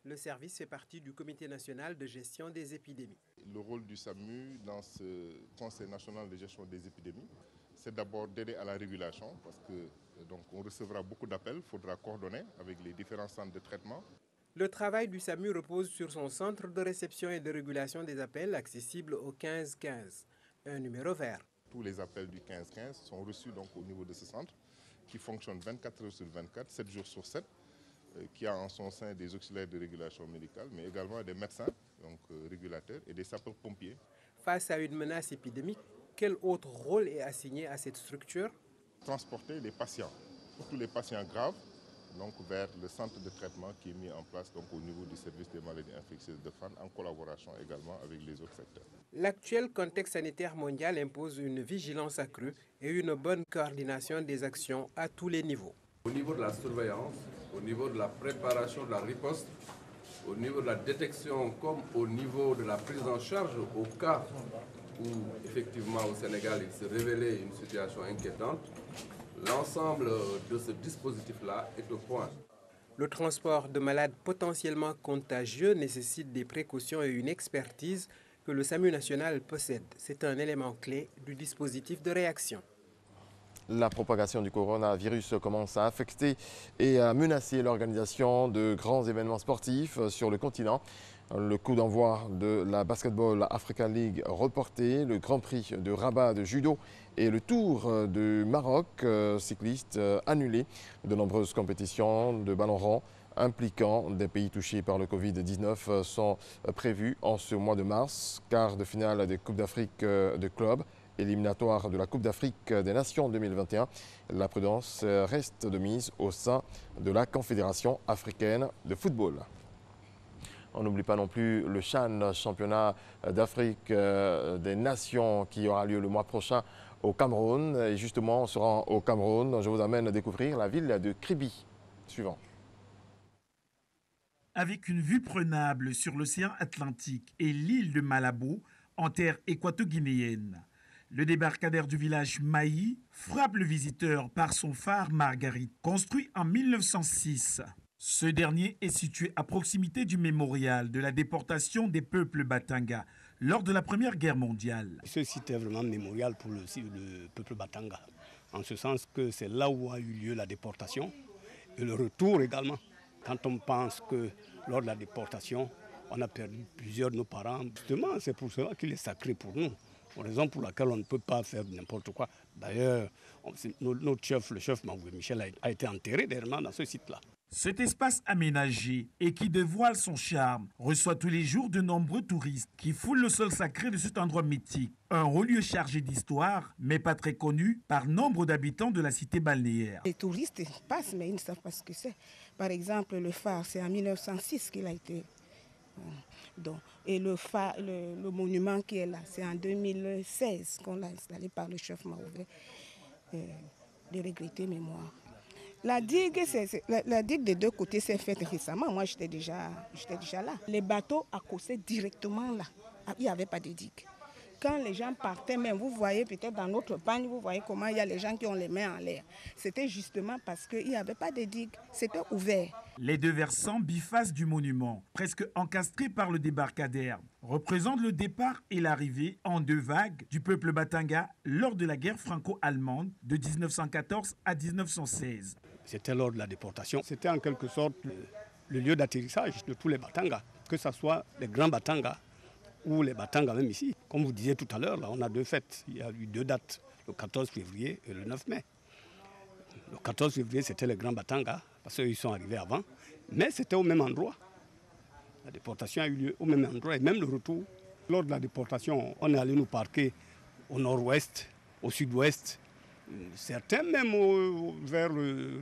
[SPEAKER 14] Le service fait partie du Comité national de gestion des épidémies.
[SPEAKER 15] Le rôle du SAMU dans ce Conseil national de gestion des épidémies, c'est d'abord d'aider à la régulation parce que donc on recevra beaucoup d'appels, il faudra coordonner avec les différents centres de traitement.
[SPEAKER 14] Le travail du SAMU repose sur son centre de réception et de régulation des appels accessible au 1515, un numéro vert.
[SPEAKER 15] Tous les appels du 1515 sont reçus donc au niveau de ce centre qui fonctionne 24 heures sur 24, 7 jours sur 7, qui a en son sein des auxiliaires de régulation médicale, mais également des médecins, donc régulateurs, et des sapeurs-pompiers.
[SPEAKER 14] Face à une menace épidémique, quel autre rôle est assigné à cette structure?
[SPEAKER 15] Transporter les patients, tous les patients graves, donc vers le centre de traitement qui est mis en place donc, au niveau du service des maladies infectieuses de Fann, en collaboration également avec les autres secteurs.
[SPEAKER 14] L'actuel contexte sanitaire mondial impose une vigilance accrue et une bonne coordination des actions à tous les niveaux.
[SPEAKER 16] Au niveau de la surveillance, au niveau de la préparation de la riposte, au niveau de la détection comme au niveau de la prise en charge au cas où effectivement au Sénégal il se révélait une situation inquiétante, l'ensemble de ce dispositif-là est au point.
[SPEAKER 14] Le transport de malades potentiellement contagieux nécessite des précautions et une expertise que le SAMU national possède. C'est un élément clé du dispositif de réaction.
[SPEAKER 3] La propagation du coronavirus commence à affecter et à menacer l'organisation de grands événements sportifs sur le continent. Le coup d'envoi de la Basketball Africa League reporté, le Grand Prix de Rabat de judo et le Tour du Maroc cycliste annulé. De nombreuses compétitions de ballon rond impliquant des pays touchés par le Covid-19 sont prévues en ce mois de mars. Quart de finale des Coupes d'Afrique de clubs, éliminatoire de la Coupe d'Afrique des Nations 2021. La prudence reste de mise au sein de la Confédération africaine de football. On n'oublie pas non plus le CHAN, championnat d'Afrique des Nations, qui aura lieu le mois prochain au Cameroun. Et justement, on sera au Cameroun. Je vous amène à découvrir la ville de Kribi. Suivant.
[SPEAKER 17] Avec une vue prenable sur l'océan Atlantique et l'île de Malabo, en terre équato-guinéenne, le débarcadère du village Maï frappe le visiteur par son phare Marguerite, construit en 1906. Ce dernier est situé à proximité du mémorial de la déportation des peuples Batanga lors de la Première Guerre mondiale.
[SPEAKER 18] Ce site est vraiment mémorial pour le peuple Batanga, en ce sens que c'est là où a eu lieu la déportation et le retour également. Quand on pense que lors de la déportation, on a perdu plusieurs de nos parents, justement c'est pour cela qu'il est sacré pour nous. Raison pour laquelle on ne peut pas faire n'importe quoi. D'ailleurs, notre chef, le chef Mangoué Michel, a été enterré dernièrement dans ce site-là.
[SPEAKER 17] Cet espace aménagé et qui dévoile son charme reçoit tous les jours de nombreux touristes qui foulent le sol sacré de cet endroit mythique. Un haut lieu chargé d'histoire, mais pas très connu par nombre d'habitants de la cité balnéaire.
[SPEAKER 19] Les touristes passent, mais ils ne savent pas ce que c'est. Par exemple, le phare, c'est en 1906 qu'il a été... Et le monument qui est là, c'est en 2016 qu'on l'a installé par le chef Maouvé de regretter mémoire. La digue des deux côtés s'est faite récemment. Moi, j'étais déjà là. Les bateaux accossaient directement là. Il n'y avait pas de digue. quand les gens partaient, même vous voyez peut-être dans notre pagne, vous voyez comment il y a les gens qui ont les mains en l'air. C'était justement parce qu'il n'y avait pas de digues, c'était ouvert.
[SPEAKER 17] Les deux versants bifaces du monument, presque encastrés par le débarcadère, représentent le départ et l'arrivée en deux vagues du peuple Batanga lors de la guerre franco-allemande de 1914 à 1916.
[SPEAKER 18] C'était lors de la déportation. C'était en quelque sorte le lieu d'atterrissage de tous les Batangas, que ce soit les grands Batangas ou les Batangas même ici. Comme vous disiez tout à l'heure, là, on a deux fêtes. Il y a eu deux dates, le 14 février et le 9 mai. Le 14 février, c'était les grands Batangas, parce qu'ils sont arrivés avant, mais c'était au même endroit. La déportation a eu lieu au même endroit, et même le retour. Lors de la déportation, on est allé nous parquer au nord-ouest, au sud-ouest, certains même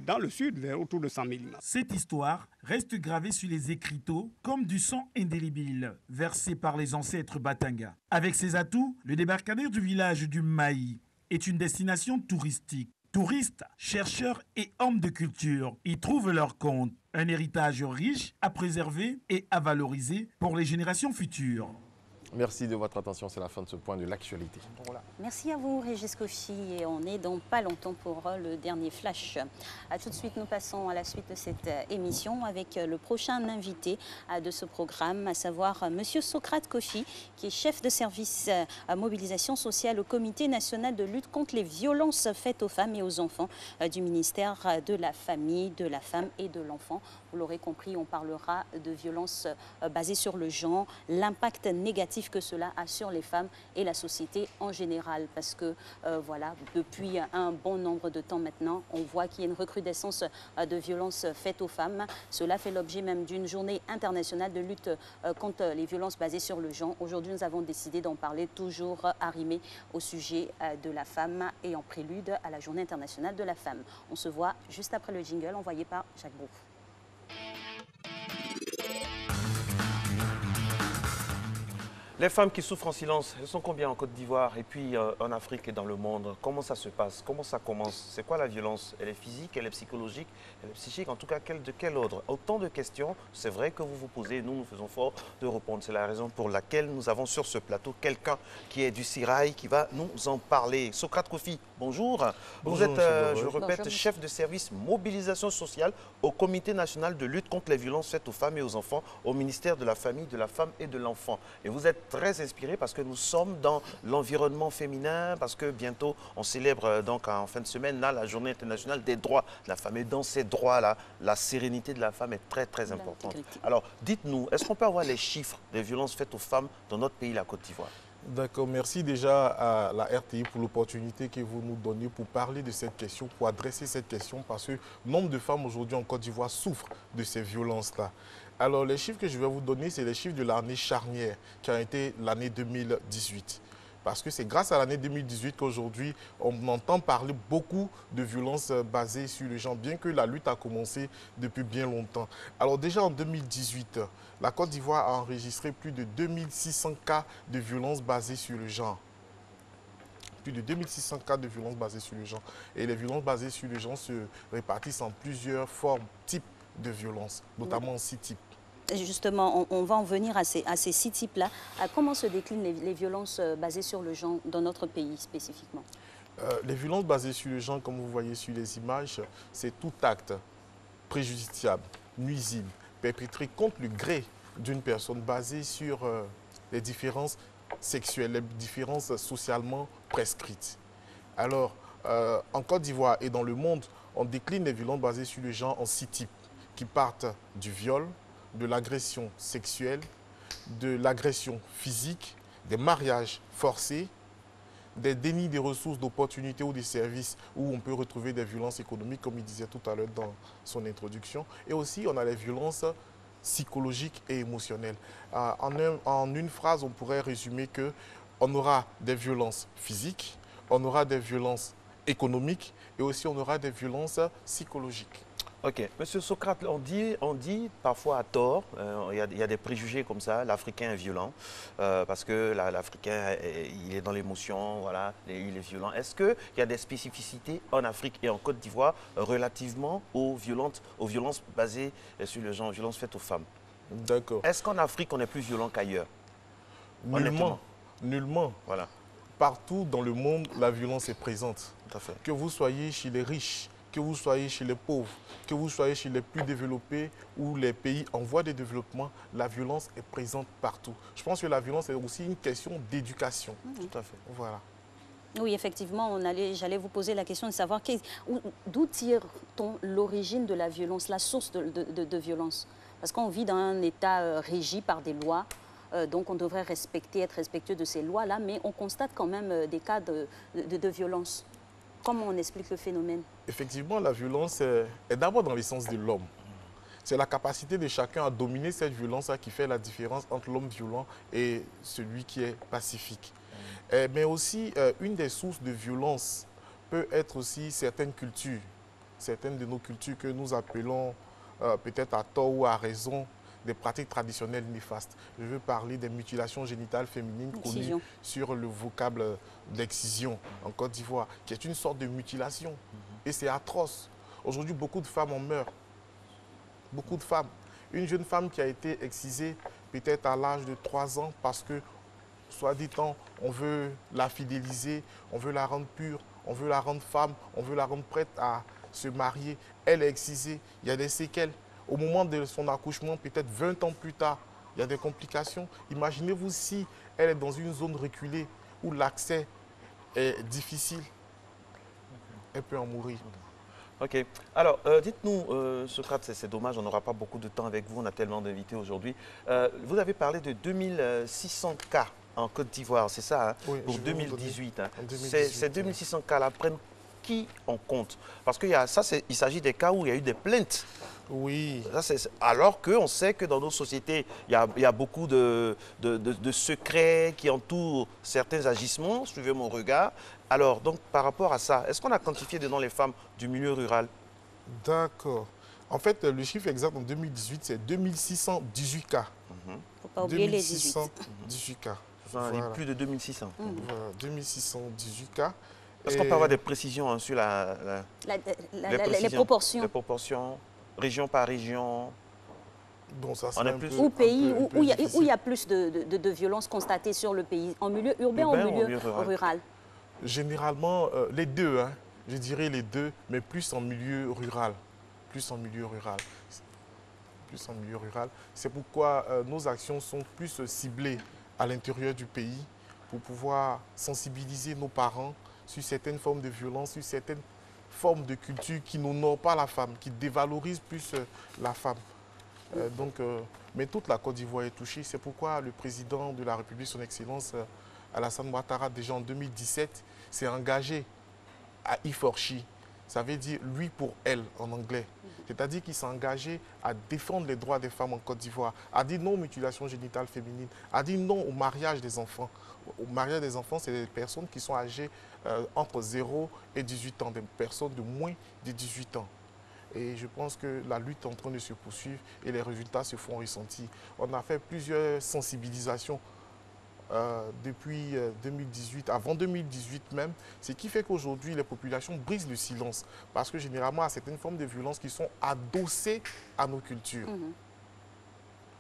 [SPEAKER 18] dans le sud, vers autour de 100 000 images.
[SPEAKER 17] Cette histoire reste gravée sur les écriteaux comme du sang indélébile versé par les ancêtres Batanga. Avec ses atouts, le débarcadère du village du Maï est une destination touristique. Touristes, chercheurs et hommes de culture y trouvent leur compte. Un héritage riche à préserver et à valoriser pour les générations futures.
[SPEAKER 3] Merci de votre attention, c'est la fin de ce point de l'actualité.
[SPEAKER 1] Merci à vous, Régis Kofi, et on est dans pas longtemps pour le dernier flash. Tout de suite, nous passons à la suite de cette émission avec le prochain invité de ce programme, à savoir Monsieur Socrate Kofi, qui est chef de service à mobilisation sociale au Comité national de lutte contre les violences faites aux femmes et aux enfants du ministère de la Famille, de la Femme et de l'Enfant. Vous l'aurez compris, on parlera de violences basées sur le genre, l'impact négatif que cela a sur les femmes et la société en général. Parce que, voilà, depuis un bon nombre de temps maintenant, on voit qu'il y a une recrudescence de violences faites aux femmes. Cela fait l'objet même d'une journée internationale de lutte contre les violences basées sur le genre. Aujourd'hui, nous avons décidé d'en parler, toujours arrimé au sujet de la femme et en prélude à la journée internationale de la femme. On se voit juste après le jingle envoyé par Jacques Brouf.
[SPEAKER 2] Les femmes qui souffrent en silence, elles sont combien en Côte d'Ivoire et puis en Afrique et dans le monde? Comment ça se passe? Comment ça commence? C'est quoi la violence? Elle est physique, elle est psychologique, elle est psychique? En tout cas, de quel ordre? Autant de questions, c'est vrai que vous vous posez, nous faisons fort de répondre. C'est la raison pour laquelle nous avons sur ce plateau quelqu'un qui est du Sirail, qui va nous en parler. Socrate Kofi, bonjour. Vous êtes, je répète, chef de service mobilisation sociale au Comité national de lutte contre les violences faites aux femmes et aux enfants au ministère de la Famille, de la Femme et de l'Enfant. Et vous êtes très inspiré parce que nous sommes dans l'environnement féminin, parce que bientôt on célèbre donc en fin de semaine là, la journée internationale des droits de la femme. Et dans ces droits-là, la sérénité de la femme est très très importante. Alors dites-nous, est-ce qu'on peut avoir les chiffres des violences faites aux femmes dans notre pays, la Côte d'Ivoire?
[SPEAKER 15] D'accord, merci déjà à la RTI pour l'opportunité que vous nous donnez pour parler de cette question, pour adresser cette question, parce que nombre de femmes aujourd'hui en Côte d'Ivoire souffrent de ces violences-là. Alors les chiffres que je vais vous donner, c'est les chiffres de l'année charnière, qui a été l'année 2018. Parce que c'est grâce à l'année 2018 qu'aujourd'hui, on entend parler beaucoup de violences basées sur le genre, bien que la lutte a commencé depuis bien longtemps. Alors déjà en 2018, la Côte d'Ivoire a enregistré plus de 2600 cas de violences basées sur le genre. Plus de 2600 cas de violences basées sur le genre. Et les violences basées sur le genre se répartissent en plusieurs formes, types de violences, notamment en 6 types.
[SPEAKER 1] Justement, on va en venir à ces 6 types-là. Comment se déclinent les violences basées sur le genre dans notre pays spécifiquement?
[SPEAKER 15] Les violences basées sur le genre, comme vous voyez sur les images, c'est tout acte préjudiciable, nuisible, perpétré contre le gré d'une personne basé sur les différences sexuelles, les différences socialement prescrites. Alors, en Côte d'Ivoire et dans le monde, on décline les violences basées sur le genre en 6 types qui partent du viol, de l'agression sexuelle, de l'agression physique, des mariages forcés, des dénis des ressources, d'opportunités ou des services où on peut retrouver des violences économiques, comme il disait tout à l'heure dans son introduction. Et aussi, on a les violences psychologiques et émotionnelles. En une phrase, on pourrait résumer qu'on aura des violences physiques, on aura des violences économiques et aussi on aura des violences psychologiques.
[SPEAKER 2] Ok, Monsieur Socrate, on dit parfois à tort, il y a des préjugés comme ça, l'Africain est violent, parce que l'Africain, il est dans l'émotion, voilà, il est violent. Est-ce qu'il y a des spécificités en Afrique et en Côte d'Ivoire relativement aux violences basées sur le genre, violences faites aux femmes?
[SPEAKER 15] D'accord.
[SPEAKER 2] Est-ce qu'en Afrique, on est plus violent qu'ailleurs?
[SPEAKER 15] Nullement.
[SPEAKER 9] Nullement.
[SPEAKER 2] Voilà.
[SPEAKER 9] Partout dans le monde, la violence est présente.
[SPEAKER 2] Tout à fait.
[SPEAKER 9] Que vous soyez chez les riches, que vous soyez chez les pauvres, que vous soyez chez les plus développés ou les pays en voie de développement, la violence est présente partout. Je pense que la violence est aussi une question d'éducation.
[SPEAKER 2] Tout à fait.
[SPEAKER 9] Voilà.
[SPEAKER 1] Oui, effectivement, j'allais vous poser la question de savoir d'où tire-t-on l'origine de la violence, la source de violence? Parce qu'on vit dans un État régi par des lois, donc on devrait être respectueux de ces lois-là, mais on constate quand même des cas de violence. Comment on explique le phénomène?
[SPEAKER 9] Effectivement, la violence est d'abord dans l'essence de l'homme. C'est la capacité de chacun à dominer cette violence qui fait la différence entre l'homme violent et celui qui est pacifique. Mais aussi, une des sources de violence peut être aussi certaines cultures, certaines de nos cultures que nous appelons peut-être à tort ou à raison des pratiques traditionnelles néfastes. Je veux parler des mutilations génitales féminines connues sur le vocable d'excision en Côte d'Ivoire, qui est une sorte de mutilation. Et c'est atroce. Aujourd'hui, beaucoup de femmes en meurent. Beaucoup de femmes. Une jeune femme qui a été excisée peut-être à l'âge de 3 ans parce que, soit dit-on, on veut la fidéliser, on veut la rendre pure, on veut la rendre femme, on veut la rendre prête à se marier. Elle est excisée, il y a des séquelles. Au moment de son accouchement, peut-être 20 ans plus tard, il y a des complications. Imaginez-vous si elle est dans une zone reculée où l'accès est difficile. Elle peut en mourir.
[SPEAKER 2] Ok. Alors, dites-nous, Socrate, c'est dommage, on n'aura pas beaucoup de temps avec vous, on a tellement d'invités aujourd'hui. Vous avez parlé de 2600 cas en Côte d'Ivoire, c'est ça, hein,
[SPEAKER 9] oui,
[SPEAKER 2] pour 2018. Hein.
[SPEAKER 9] 2018.
[SPEAKER 2] Ces 2600 cas-là prennent qui en compte? Parce qu'il s'agit des cas où il y a eu des plaintes.
[SPEAKER 9] Oui.
[SPEAKER 2] Alors qu'on sait que dans nos sociétés, il y a beaucoup de secrets qui entourent certains agissements, suivez mon regard. Alors, donc, par rapport à ça, est-ce qu'on a quantifié dedans les femmes du milieu rural?
[SPEAKER 9] D'accord. En fait, le chiffre exact en 2018, c'est 2618 cas.
[SPEAKER 1] Il ne faut pas oublier les 18.
[SPEAKER 9] 2618 cas.
[SPEAKER 2] Voilà. Plus de 2600.
[SPEAKER 9] Voilà, 2618 cas.
[SPEAKER 2] Est-ce qu'on peut avoir des précisions hein, sur
[SPEAKER 1] les proportions?
[SPEAKER 2] Les proportions, région par région.
[SPEAKER 9] Bon, ça,
[SPEAKER 1] on est plus ou pays où il y a plus de violences constatées sur le pays, en milieu urbain ou en milieu rural?
[SPEAKER 9] Généralement, les deux, hein. Je dirais les deux, mais plus en milieu rural. Plus en milieu rural. Plus en milieu rural. C'est pourquoi nos actions sont plus ciblées à l'intérieur du pays pour pouvoir sensibiliser nos parents sur certaines formes de violence, sur certaines formes de culture qui n'honorent pas la femme, qui dévalorisent plus la femme. Mais toute la Côte d'Ivoire est touchée. C'est pourquoi le président de la République, son Excellence Alassane Ouattara, déjà en 2017, s'est engagé à He4She. Ça veut dire lui pour elle en anglais. C'est-à-dire qu'il s'est engagé à défendre les droits des femmes en Côte d'Ivoire, à dire non aux mutilations génitales féminines, à dire non au mariage des enfants. Au mariage des enfants, c'est des personnes qui sont âgées entre 0 et 18 ans, des personnes de moins de 18 ans. Et je pense que la lutte est en train de se poursuivre et les résultats se font ressentir. On a fait plusieurs sensibilisations depuis 2018, avant 2018 même, ce qui fait qu'aujourd'hui, les populations brisent le silence. Parce que généralement, il y a certaines formes de violence qui sont adossées à nos cultures.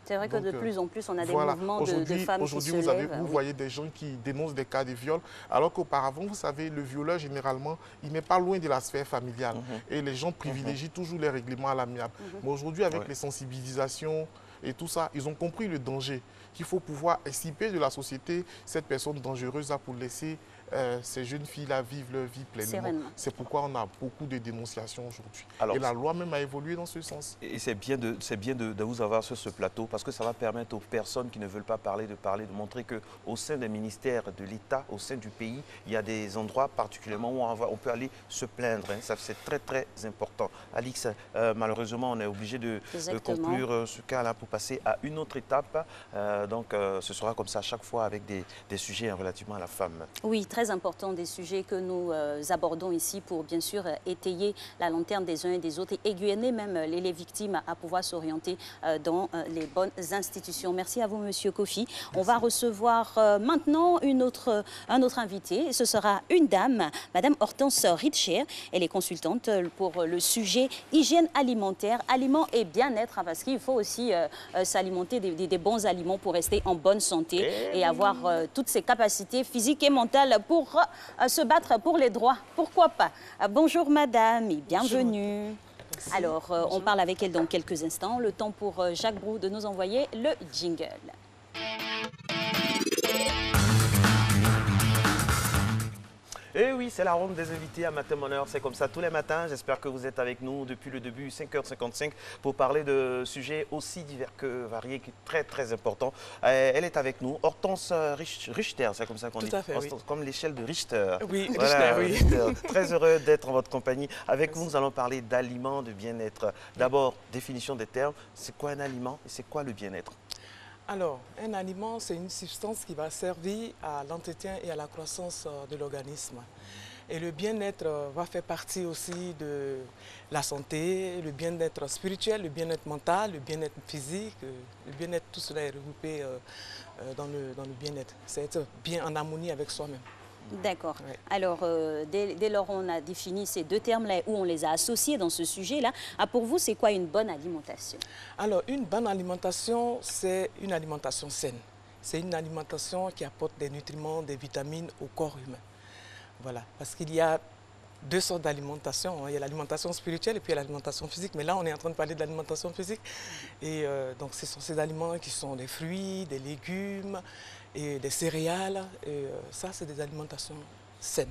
[SPEAKER 1] C'est vrai que de plus en plus, on a des mouvements de femmes qui se lèvent.
[SPEAKER 9] Vous voyez des gens qui dénoncent des cas de viol, alors qu'auparavant, vous savez, le violeur, généralement, il n'est pas loin de la sphère familiale. Et les gens privilégient toujours les règlements à l'amiable. Mais aujourd'hui, avec les sensibilisations et tout ça, ils ont compris le danger, qu'il faut pouvoir extirper de la société cette personne dangereuse pour laisser ces jeunes filles-là vivre leur vie pleinement. C'est pourquoi on a beaucoup de dénonciations aujourd'hui. Et la loi même a évolué dans ce sens.
[SPEAKER 2] Et c'est bien de vous avoir sur ce plateau parce que ça va permettre aux personnes qui ne veulent pas parler, de montrer qu'au sein des ministères de l'État, au sein du pays, il y a des endroits particulièrement où on peut aller se plaindre. Hein. C'est très, très important. Alix, malheureusement, on est obligé de conclure ce cas-là pour passer à une autre étape. Donc, ce sera comme ça à chaque fois avec des sujets relativement à la femme.
[SPEAKER 1] Oui, très très important des sujets que nous abordons ici pour bien sûr étayer la lanterne des uns et des autres et aiguillonner même les victimes à pouvoir s'orienter dans les bonnes institutions. Merci à vous, Monsieur Kofi. Merci. On va recevoir maintenant un autre invité. Ce sera une dame, Madame Hortense Richer. Elle est consultante pour le sujet hygiène alimentaire, aliments et bien-être, parce qu'il faut aussi s'alimenter des bons aliments pour rester en bonne santé et avoir toutes ses capacités physiques et mentales pour se battre pour les droits. Pourquoi pas? Bonjour Madame et bienvenue. Merci. Alors, on parle avec elle dans quelques instants. Le temps pour Jacques Brou de nous envoyer le jingle.
[SPEAKER 2] Et oui, c'est la ronde des invités à Matin Bonheur. C'est comme ça tous les matins. J'espère que vous êtes avec nous depuis le début, 5h55, pour parler de sujets aussi divers que variés, qui est très, très important. Elle est avec nous. Hortense Richter, c'est comme ça qu'on dit.
[SPEAKER 20] Tout à fait, oui.
[SPEAKER 2] Comme l'échelle de Richter.
[SPEAKER 20] Oui,
[SPEAKER 2] voilà,
[SPEAKER 20] Richter, oui.
[SPEAKER 2] Très heureux d'être en votre compagnie. Avec vous, nous allons parler d'aliments, de bien-être. D'abord, définition des termes. C'est quoi un aliment et c'est quoi le bien-être?
[SPEAKER 20] Alors, un aliment, c'est une substance qui va servir à l'entretien et à la croissance de l'organisme. Et le bien-être va faire partie aussi de la santé, le bien-être spirituel, le bien-être mental, le bien-être physique, le bien-être, tout cela est regroupé dans le bien-être. C'est être bien en harmonie avec soi-même.
[SPEAKER 1] D'accord. Oui. Alors, dès lors on a défini ces deux termes-là, où on les a associés dans ce sujet-là, pour vous, c'est quoi une bonne alimentation?
[SPEAKER 20] Alors, une bonne alimentation, c'est une alimentation saine. C'est une alimentation qui apporte des nutriments, des vitamines au corps humain. Voilà, parce qu'il y a deux sortes d'alimentation. Il y a l'alimentation spirituelle et puis l'alimentation physique. Mais là, on est en train de parler de l'alimentation physique. Et donc, ce sont ces aliments qui sont des fruits, des légumes, et des céréales, et ça, c'est des alimentations saines.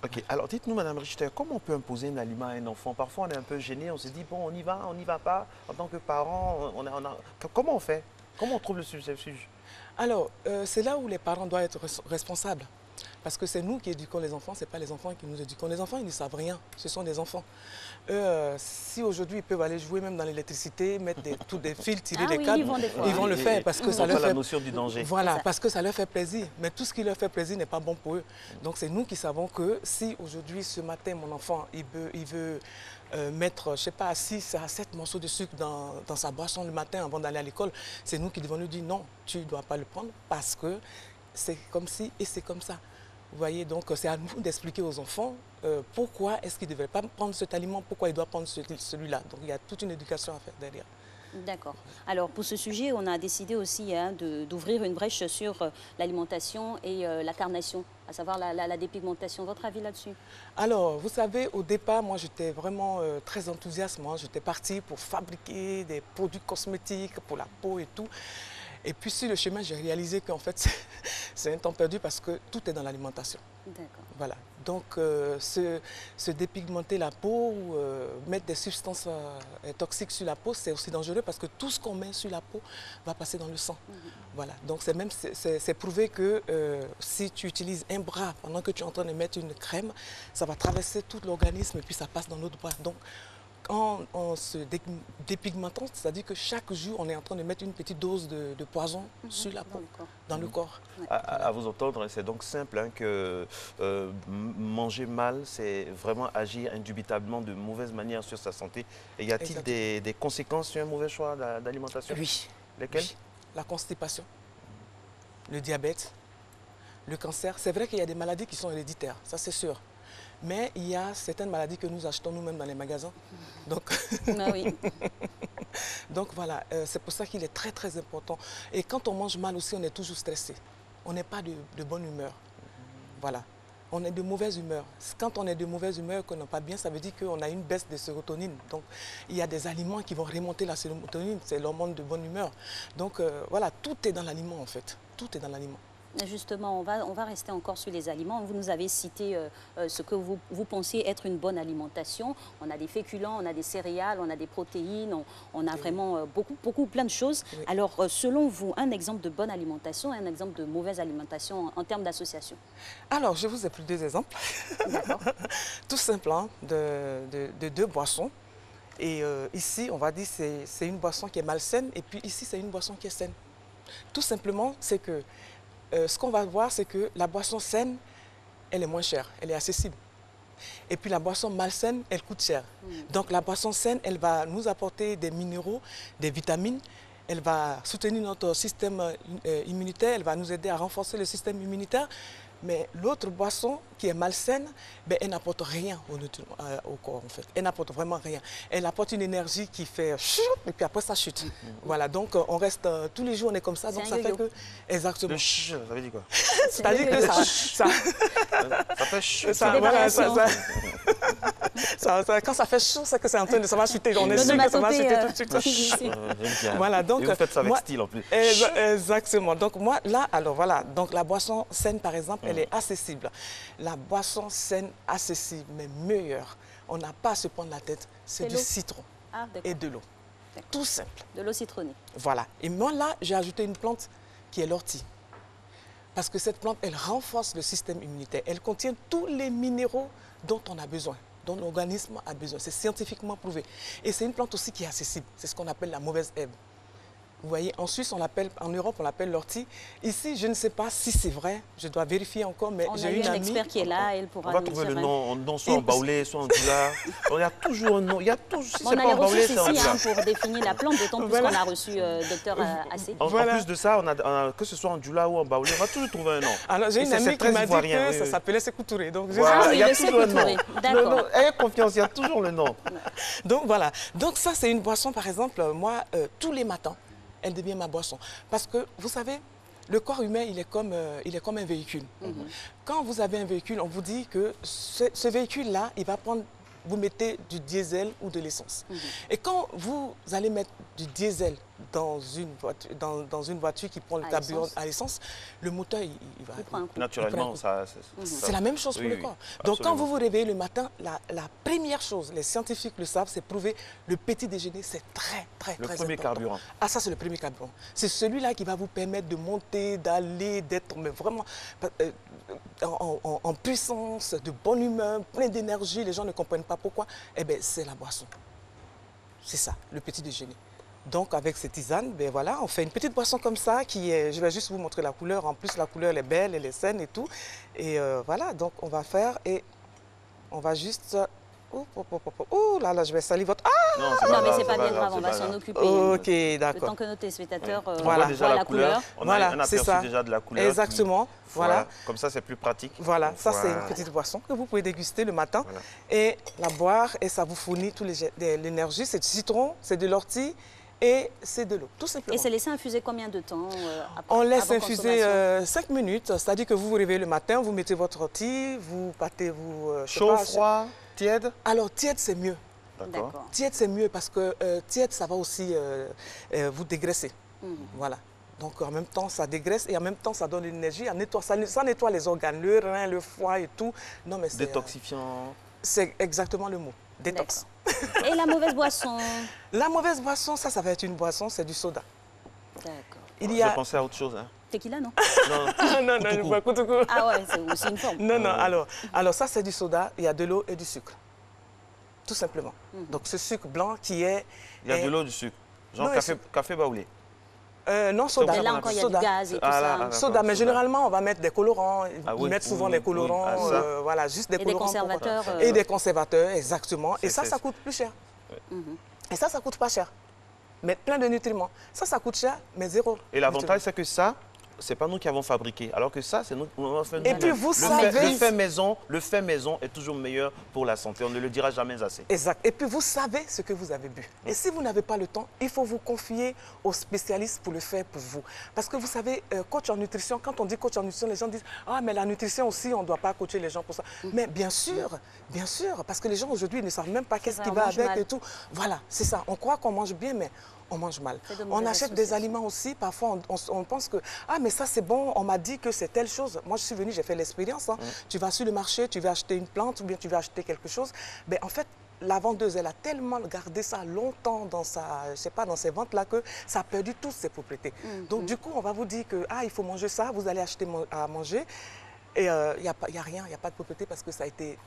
[SPEAKER 2] Ok, alors dites-nous, Madame Richter, comment on peut imposer un aliment à un enfant? Parfois, on est un peu gêné, on se dit, bon, on y va pas. En tant que parent, comment on fait? Comment on trouve le sujet?
[SPEAKER 20] Alors, c'est là où les parents doivent être responsables. Parce que c'est nous qui éduquons les enfants, ce n'est pas les enfants qui nous éduquent. Les enfants, ils ne savent rien, ce sont des enfants. Eux, si aujourd'hui ils peuvent aller jouer même dans l'électricité, mettre tous des fils, tirer des câbles, ils vont le faire parce que ça leur fait...
[SPEAKER 2] la notion du danger.
[SPEAKER 20] Voilà, parce que ça leur fait plaisir. Mais tout ce qui leur fait plaisir n'est pas bon pour eux. Donc c'est nous qui savons que si aujourd'hui, ce matin, mon enfant, il veut mettre, je ne sais pas, 6 à 7 morceaux de sucre dans sa boisson le matin avant d'aller à l'école, c'est nous qui devons lui dire non, tu ne dois pas le prendre parce que c'est comme ci et c'est comme ça. Vous voyez, donc c'est à nous d'expliquer aux enfants pourquoi est-ce qu'ils ne devraient pas prendre cet aliment, pourquoi ils doivent prendre celui-là. Donc il y a toute une éducation à faire derrière.
[SPEAKER 1] D'accord. Alors pour ce sujet, on a décidé aussi d'ouvrir une brèche sur l'alimentation et la carnation, à savoir la dépigmentation. Votre avis là-dessus?
[SPEAKER 20] Alors, vous savez, au départ, moi j'étais vraiment très enthousiaste. J'étais partie pour fabriquer des produits cosmétiques pour la peau et tout. Et puis sur le chemin, j'ai réalisé qu'en fait, c'est un temps perdu parce que tout est dans l'alimentation.
[SPEAKER 1] D'accord.
[SPEAKER 20] Voilà. Donc, se dépigmenter la peau ou mettre des substances toxiques sur la peau, c'est aussi dangereux parce que tout ce qu'on met sur la peau va passer dans le sang. Voilà. Donc, c'est prouvé que si tu utilises un bras pendant que tu es en train de mettre une crème, ça va traverser tout l'organisme et puis ça passe dans l'autre bras. Donc, en se dépigmentant, c'est-à-dire que chaque jour, on est en train de mettre une petite dose de poison sur la peau, dans le corps.
[SPEAKER 2] À vous entendre, c'est donc simple hein, que manger mal, c'est vraiment agir indubitablement de mauvaise manière sur sa santé. Et y a-t-il des conséquences sur un mauvais choix d'alimentation?
[SPEAKER 20] Oui.
[SPEAKER 2] Lesquelles?
[SPEAKER 20] Oui. La constipation, le diabète, le cancer. C'est vrai qu'il y a des maladies qui sont héréditaires, ça c'est sûr. Mais il y a certaines maladies que nous achetons nous-mêmes dans les magasins. Donc,
[SPEAKER 1] oui.
[SPEAKER 20] Donc voilà, c'est pour ça qu'il est très très important. Et quand on mange mal aussi, on est toujours stressé. On n'est pas de bonne humeur. Voilà. On est de mauvaise humeur. Quand on est de mauvaise humeur, qu'on n'est pas bien, ça veut dire qu'on a une baisse de sérotonine. Donc il y a des aliments qui vont remonter la sérotonine, c'est l'hormone de bonne humeur. Donc voilà, tout est dans l'aliment en fait. Tout est dans l'aliment.
[SPEAKER 1] Justement, on va rester encore sur les aliments. Vous nous avez cité ce que vous pensiez être une bonne alimentation. On a des féculents, on a des céréales, on a des protéines, on a vraiment plein de choses. Oui. Alors, selon vous, un exemple de bonne alimentation et un exemple de mauvaise alimentation en termes d'association?
[SPEAKER 20] Alors, je vous ai pris 2 exemples.
[SPEAKER 1] D'accord.
[SPEAKER 20] Tout simplement, de 2 boissons. Et ici, on va dire que c'est une boisson qui est malsaine et puis ici, c'est une boisson qui est saine. Tout simplement, c'est que ce qu'on va voir, c'est que la boisson saine, elle est moins chère, elle est accessible. Et puis la boisson malsaine, elle coûte cher. Donc la boisson saine, elle va nous apporter des minéraux, des vitamines, elle va soutenir notre système immunitaire, elle va nous aider à renforcer le système immunitaire. Mais l'autre boisson qui est malsaine, ben, elle n'apporte rien au corps en fait. Elle n'apporte vraiment rien. Elle apporte une énergie qui fait chut, et puis après ça chute. Voilà, donc on reste tous les jours, on est comme ça, donc ça fait que... Exactement.
[SPEAKER 2] Le chut, ça veut dire quoi?
[SPEAKER 20] C'est-à-dire que ça
[SPEAKER 2] fait chut.
[SPEAKER 20] Quand ça fait chaud, c'est que c'est en train de ça va chuter. On est sûr que ça va chuter tout de suite. Voilà, donc,
[SPEAKER 2] et vous faites ça avec style en plus.
[SPEAKER 20] Exactement. Donc moi, là, alors voilà, donc la boisson saine par exemple, elle est accessible. La boisson saine, accessible, mais meilleure, on n'a pas à se prendre la tête, c'est du citron et de l'eau. Tout simple.
[SPEAKER 1] De l'eau citronnée.
[SPEAKER 20] Voilà. Et moi là, j'ai ajouté une plante qui est l'ortie. Parce que cette plante, elle renforce le système immunitaire. Elle contient tous les minéraux dont on a besoin, dont l'organisme a besoin. C'est scientifiquement prouvé. Et c'est une plante aussi qui est accessible. C'est ce qu'on appelle la mauvaise herbe. Vous voyez, en Suisse, en Europe, on l'appelle l'ortie. Ici, je ne sais pas si c'est vrai. Je dois vérifier encore, mais j'ai une amie.
[SPEAKER 1] On a un expert qui est là, elle pourra
[SPEAKER 2] nous dire. On va trouver le nom, soit en baoulé, soit en dula. Il y a toujours un nom. Il y a toujours, si
[SPEAKER 1] on
[SPEAKER 2] c'est
[SPEAKER 1] a
[SPEAKER 2] pas
[SPEAKER 1] les
[SPEAKER 2] en baoulé,
[SPEAKER 1] ressources
[SPEAKER 2] c'est en
[SPEAKER 1] ici
[SPEAKER 2] dula.
[SPEAKER 1] pour définir la plante, d'autant plus qu'on a reçu Dr Assé.
[SPEAKER 2] En plus de ça, que ce soit en dula ou en baoulé, on va toujours trouver un nom.
[SPEAKER 20] Alors, j'ai une amie qui m'a dit que ça s'appelait Sékou-Touré. Donc,
[SPEAKER 2] il y a toujours un nom.
[SPEAKER 1] D'accord.
[SPEAKER 2] Ayez confiance, il y a toujours le nom.
[SPEAKER 20] Donc, voilà. Donc, ça, c'est une boisson, par exemple, moi, tous les matins, elle devient ma boisson. Parce que, vous savez, le corps humain, il est comme un véhicule. Quand vous avez un véhicule, on vous dit que ce véhicule-là, il va prendre, vous mettez du diesel ou de l'essence. Et quand vous allez mettre du diesel dans une voiture qui prend le carburant à l'essence, le moteur, il va...
[SPEAKER 2] Naturellement,
[SPEAKER 20] c'est la même chose pour le corps. Donc, quand vous vous réveillez le matin, la première chose, les scientifiques le savent, c'est prouver le petit déjeuner, c'est très important.
[SPEAKER 2] Le premier carburant.
[SPEAKER 20] Ah, ça, c'est le premier carburant. C'est celui-là qui va vous permettre de monter, d'aller, d'être vraiment en puissance, de bonne humeur, plein d'énergie. Les gens ne comprennent pas pourquoi. Eh bien, c'est la boisson. C'est ça, le petit déjeuner. Donc, avec cette tisane, ben voilà, on fait une petite boisson comme ça qui est... Je vais juste vous montrer la couleur. En plus, la couleur, elle est belle, elle est saine et tout. Et voilà, donc on va faire et on va juste... Oh là là, je vais salir votre... Ah
[SPEAKER 1] non, mais c'est pas bien grave, on va s'en occuper.
[SPEAKER 20] Ok, d'accord.
[SPEAKER 1] Le temps que nos téléspectateurs
[SPEAKER 20] voient
[SPEAKER 2] déjà la couleur. On a un aperçu déjà de la couleur.
[SPEAKER 20] Exactement. Voilà.
[SPEAKER 2] Comme ça, c'est plus pratique.
[SPEAKER 20] Voilà, ça c'est une petite boisson que vous pouvez déguster le matin et la boire et ça vous fournit toute l'énergie. C'est du citron, c'est de l'ortie et c'est de l'eau, tout simplement.
[SPEAKER 1] Et c'est laissé infuser combien de temps
[SPEAKER 20] On laisse infuser 5 minutes, c'est-à-dire que vous vous réveillez le matin, vous mettez votre ortie, vous battez, vous...
[SPEAKER 2] Chaud, froid, tiède?
[SPEAKER 20] Alors, tiède, c'est mieux.
[SPEAKER 2] D'accord.
[SPEAKER 20] Tiède, c'est mieux parce que tiède, ça va aussi vous dégraisser. Voilà. Donc, en même temps, ça dégraisse et en même temps, ça donne une énergie. Ça nettoie les organes, le rein, le foie et tout. Non, mais
[SPEAKER 2] détoxifiant.
[SPEAKER 20] C'est exactement le mot. Détox.
[SPEAKER 1] Et la mauvaise boisson?
[SPEAKER 20] La mauvaise boisson, ça va être une boisson, c'est du soda.
[SPEAKER 1] D'accord.
[SPEAKER 2] J'ai pensé à autre chose. Hein.
[SPEAKER 1] Tequila, non?
[SPEAKER 20] Non, je bois Koutoukou.
[SPEAKER 1] Ah ouais, c'est aussi une forme.
[SPEAKER 20] Non, alors ça, c'est du soda, il y a de l'eau et du sucre. Tout simplement. Donc, ce sucre blanc qui est...
[SPEAKER 2] Il y a de l'eau, du sucre. Genre café baoulé.
[SPEAKER 20] Non, soda.
[SPEAKER 1] Et là encore, il y a du gaz et tout ça.
[SPEAKER 20] Soda, mais généralement, on va mettre des colorants. Ils mettent souvent des colorants, voilà, juste des colorants.
[SPEAKER 1] Et des conservateurs.
[SPEAKER 20] Et des conservateurs, exactement. Et ça coûte plus cher. Et ça coûte pas cher. Mais plein de nutriments. Ça coûte cher, mais zéro.
[SPEAKER 2] Et l'avantage, c'est que ça, c'est pas nous qui avons fabriqué. Alors que ça, c'est nous qui avons fait.
[SPEAKER 20] Et puis vous savez...
[SPEAKER 2] Le fait maison est toujours meilleur pour la santé. On ne le dira jamais assez.
[SPEAKER 20] Exact. Et puis vous savez ce que vous avez bu. Et si vous n'avez pas le temps, il faut vous confier aux spécialistes pour le faire pour vous. Parce que vous savez, coach en nutrition, quand on dit coach en nutrition, les gens disent « Ah, mais la nutrition aussi, on ne doit pas coacher les gens pour ça. » Mais bien sûr, parce que les gens aujourd'hui ne savent même pas qu'est-ce qui va avec et tout. Voilà, c'est ça. On croit qu'on mange bien, mais on mange mal. On achète des aliments aussi, parfois on pense que « Ah, mais ça c'est bon, on m'a dit que c'est telle chose. » Moi je suis venue, j'ai fait l'expérience. Tu vas sur le marché, tu vas acheter une plante ou bien tu vas acheter quelque chose. Mais en fait, la vendeuse, elle a tellement gardé ça longtemps dans dans ses ventes-là que ça a perdu toutes ses propriétés. Donc du coup, on va vous dire que « Ah, il faut manger ça, vous allez acheter à manger. » Et il n'y a rien, il n'y a pas de propriété parce que ça a été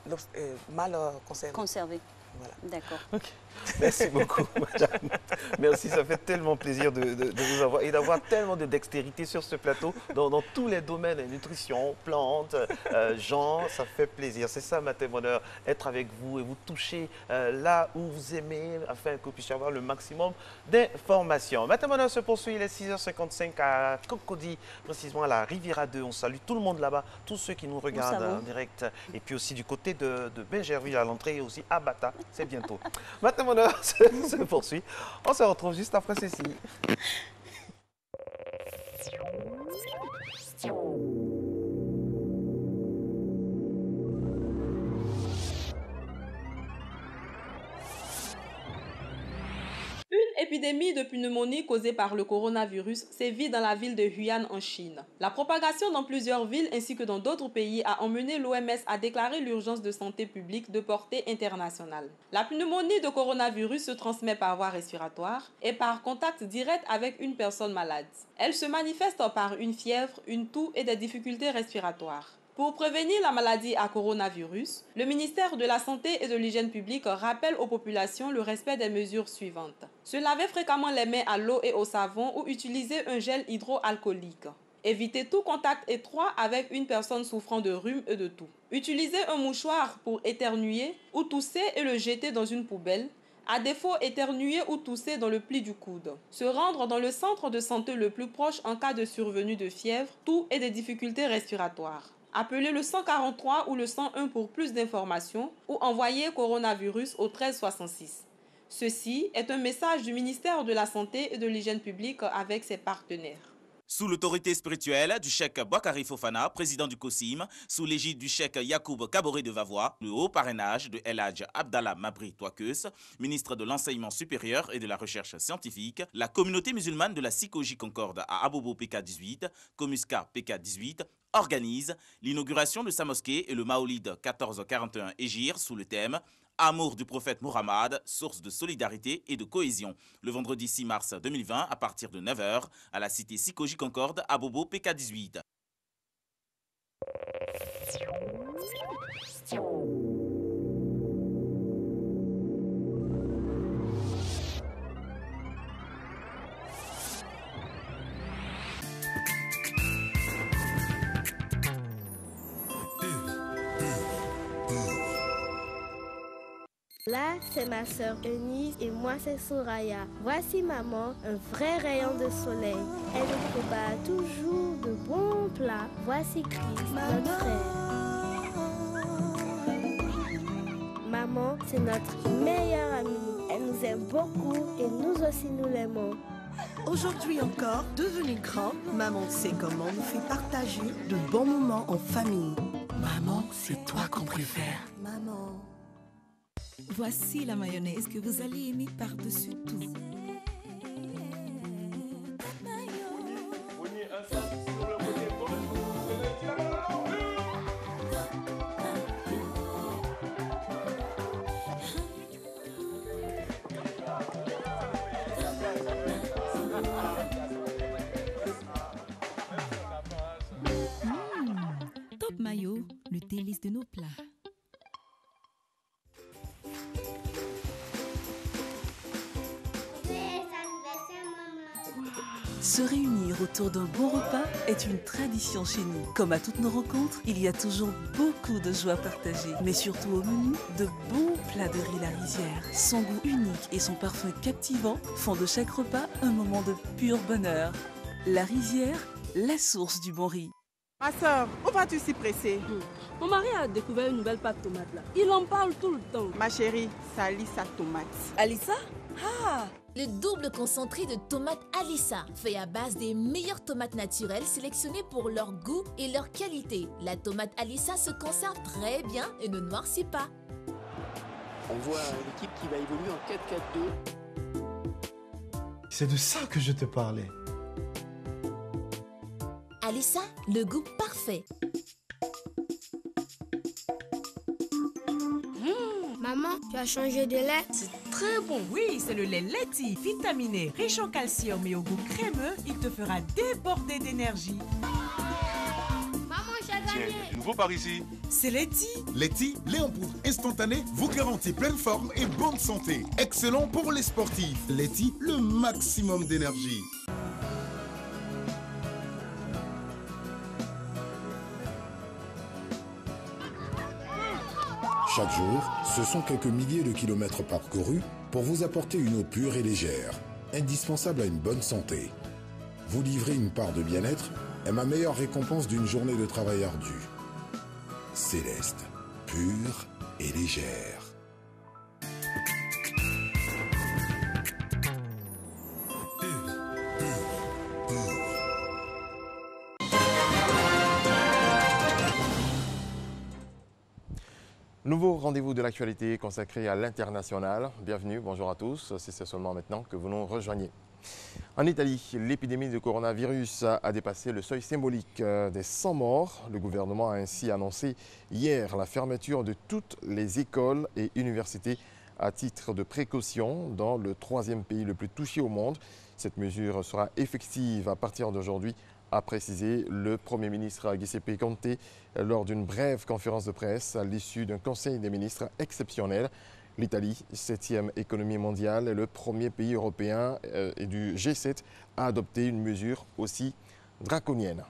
[SPEAKER 20] mal conservé.
[SPEAKER 12] Voilà.
[SPEAKER 1] D'accord.
[SPEAKER 2] Okay. Merci beaucoup, madame. Merci, ça fait tellement plaisir de vous avoir et d'avoir tellement de dextérité sur ce plateau dans tous les domaines, nutrition, plantes, gens, ça fait plaisir. C'est ça, ma témoigneur, être avec vous et vous toucher là où vous aimez afin que vous puissiez avoir le maximum d'informations. Ma témoigneur se poursuit, il est 6h55 à Cocody, précisément à la Riviera 2. On salue tout le monde là-bas, tous ceux qui nous regardent en direct. Et puis aussi du côté de Bingerville à l'entrée et aussi à Bata, c'est bientôt. Ma témoigneur se poursuit. On se retrouve juste après ceci.
[SPEAKER 21] Une épidémie de pneumonie causée par le coronavirus sévit dans la ville de Hunan en Chine. La propagation dans plusieurs villes ainsi que dans d'autres pays a emmené l'OMS à déclarer l'urgence de santé publique de portée internationale. La pneumonie de coronavirus se transmet par voie respiratoire et par contact direct avec une personne malade. Elle se manifeste par une fièvre, une toux et des difficultés respiratoires. Pour prévenir la maladie à coronavirus, le ministère de la Santé et de l'Hygiène publique rappelle aux populations le respect des mesures suivantes. Se laver fréquemment les mains à l'eau et au savon ou utiliser un gel hydroalcoolique. Éviter tout contact étroit avec une personne souffrant de rhume et de toux. Utiliser un mouchoir pour éternuer ou tousser et le jeter dans une poubelle. À défaut, éternuer ou tousser dans le pli du coude. Se rendre dans le centre de santé le plus proche en cas de survenue de fièvre, toux et des difficultés respiratoires. Appelez le 143 ou le 101 pour plus d'informations ou envoyez coronavirus au 1366. Ceci est un message du ministère de la Santé et de l'Hygiène publique avec ses partenaires.
[SPEAKER 22] Sous l'autorité spirituelle du cheikh Boakari Fofana, président du COSIM, sous l'égide du cheikh Yacoub Kaboré de Vavois, le haut parrainage de El Hadj Abdallah Mabri Touakeus, ministre de l'Enseignement supérieur et de la Recherche scientifique, la communauté musulmane de la Sikoji Concorde à Abobo PK18, Komuska PK18, organise l'inauguration de sa mosquée et le Maolid 1441 Égir sous le thème « Amour du prophète Muhammad, source de solidarité et de cohésion » le vendredi 6 mars 2020 à partir de 9h à la cité Sikoji Concorde à Bobo PK18.
[SPEAKER 23] Là, c'est ma sœur Eunice et moi, c'est Soraya. Voici maman, un vrai rayon de soleil. Elle nous prépare toujours de bons plats. Voici Chris, notre frère. Maman, c'est notre meilleure amie. Elle nous aime beaucoup et nous aussi nous l'aimons.
[SPEAKER 24] Aujourd'hui encore, devenue grande, maman sait comment nous fait partager de bons moments en famille.
[SPEAKER 25] Maman, c'est toi qu'on préfère.
[SPEAKER 24] Maman.
[SPEAKER 25] Voici la mayonnaise que vous allez aimer par-dessus tout. Top Mayo, le délice de nos plats. Se réunir autour d'un bon repas est une tradition chez nous. Comme à toutes nos rencontres, il y a toujours beaucoup de joie partagée. Mais surtout au menu, de bons plats de riz La Rizière. Son goût unique et son parfum captivant font de chaque repas un moment de pur bonheur. La Rizière, la source du bon riz.
[SPEAKER 26] Ma soeur, où vas-tu si pressée?
[SPEAKER 27] Mon mari a découvert une nouvelle pâte tomate là. Il en parle tout le temps.
[SPEAKER 26] Ma chérie, c'est Alissa tomate.
[SPEAKER 27] Alissa?
[SPEAKER 28] Ah! Le double concentré de tomates Alissa, fait à base des meilleures tomates naturelles sélectionnées pour leur goût et leur qualité. La tomate Alissa se conserve très bien et ne noircit pas.
[SPEAKER 29] On voit l'équipe qui va évoluer en 4-4-2.
[SPEAKER 30] C'est de ça que je te parlais.
[SPEAKER 28] Alissa, le goût parfait.
[SPEAKER 23] Maman, tu as changé de lait?
[SPEAKER 31] C'est très bon. Oui, c'est le lait Leti, vitaminé, riche en calcium et au goût crémeux. Il te fera déborder d'énergie.
[SPEAKER 23] Maman, j'ai
[SPEAKER 4] Tiens, du nouveau par ici.
[SPEAKER 5] C'est Leti.
[SPEAKER 6] Leti, lait en poudre instantané, vous garantit pleine forme et bonne santé. Excellent pour les sportifs. Leti, le maximum d'énergie.
[SPEAKER 7] Chaque jour, ce sont quelques milliers de kilomètres parcourus pour vous apporter une eau pure et légère, indispensable à une bonne santé. Vous livrer une part de bien-être est ma meilleure récompense d'une journée de travail ardu. Céleste, pure et légère.
[SPEAKER 3] Nouveau rendez-vous de l'actualité consacré à l'international. Bienvenue, bonjour à tous, si c'est seulement maintenant que vous nous rejoignez. En Italie, l'épidémie de coronavirus a dépassé le seuil symbolique des 100 morts. Le gouvernement a ainsi annoncé hier la fermeture de toutes les écoles et universités à titre de précaution dans le troisième pays le plus touché au monde. Cette mesure sera effective à partir d'aujourd'hui, a précisé le Premier ministre Giuseppe Conte lors d'une brève conférence de presse à l'issue d'un conseil des ministres exceptionnel. L'Italie, 7e économie mondiale, est le premier pays européen et du G7 à adopter une mesure aussi draconienne.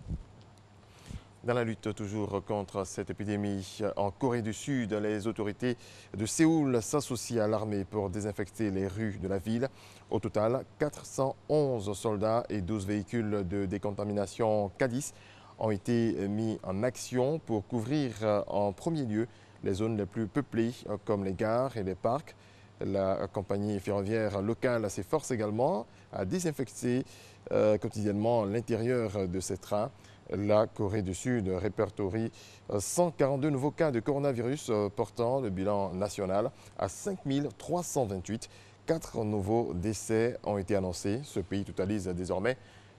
[SPEAKER 3] Dans la lutte toujours contre cette épidémie, en Corée du Sud, les autorités de Séoul s'associent à l'armée pour désinfecter les rues de la ville. Au total, 411 soldats et 12 véhicules de décontamination K10 ont été mis en action pour couvrir en premier lieu les zones les plus peuplées comme les gares et les parcs. La compagnie ferroviaire locale s'efforce également à désinfecter quotidiennement l'intérieur de ces trains. La Corée du Sud répertorie 142 nouveaux cas de coronavirus portant le bilan national à 5328. 4 nouveaux décès ont été annoncés. Ce pays totalise désormais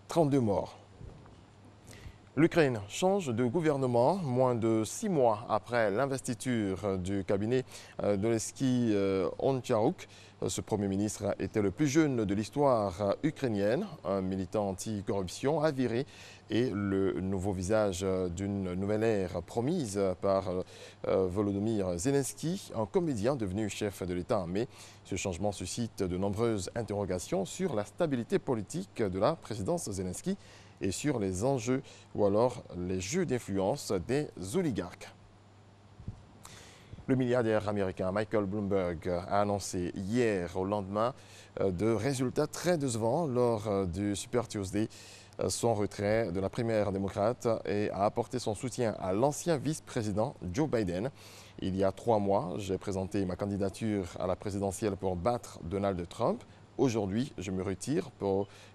[SPEAKER 3] 32 morts. L'Ukraine change de gouvernement moins de 6 mois après l'investiture du cabinet d'Olesky Honcharuk. Ce Premier ministre était le plus jeune de l'histoire ukrainienne, un militant anti-corruption avéré et le nouveau visage d'une nouvelle ère promise par Volodymyr Zelensky, un comédien devenu chef de l'État en mai. Ce changement suscite de nombreuses interrogations sur la stabilité politique de la présidence Zelensky et sur les enjeux ou alors les jeux d'influence des oligarques. Le milliardaire américain Michael Bloomberg a annoncé hier au lendemain de résultats très décevants lors du Super Tuesday son retrait de la primaire démocrate et a apporté son soutien à l'ancien vice-président Joe Biden. Il y a 3 mois, j'ai présenté ma candidature à la présidentielle pour battre Donald Trump. Aujourd'hui, je me retire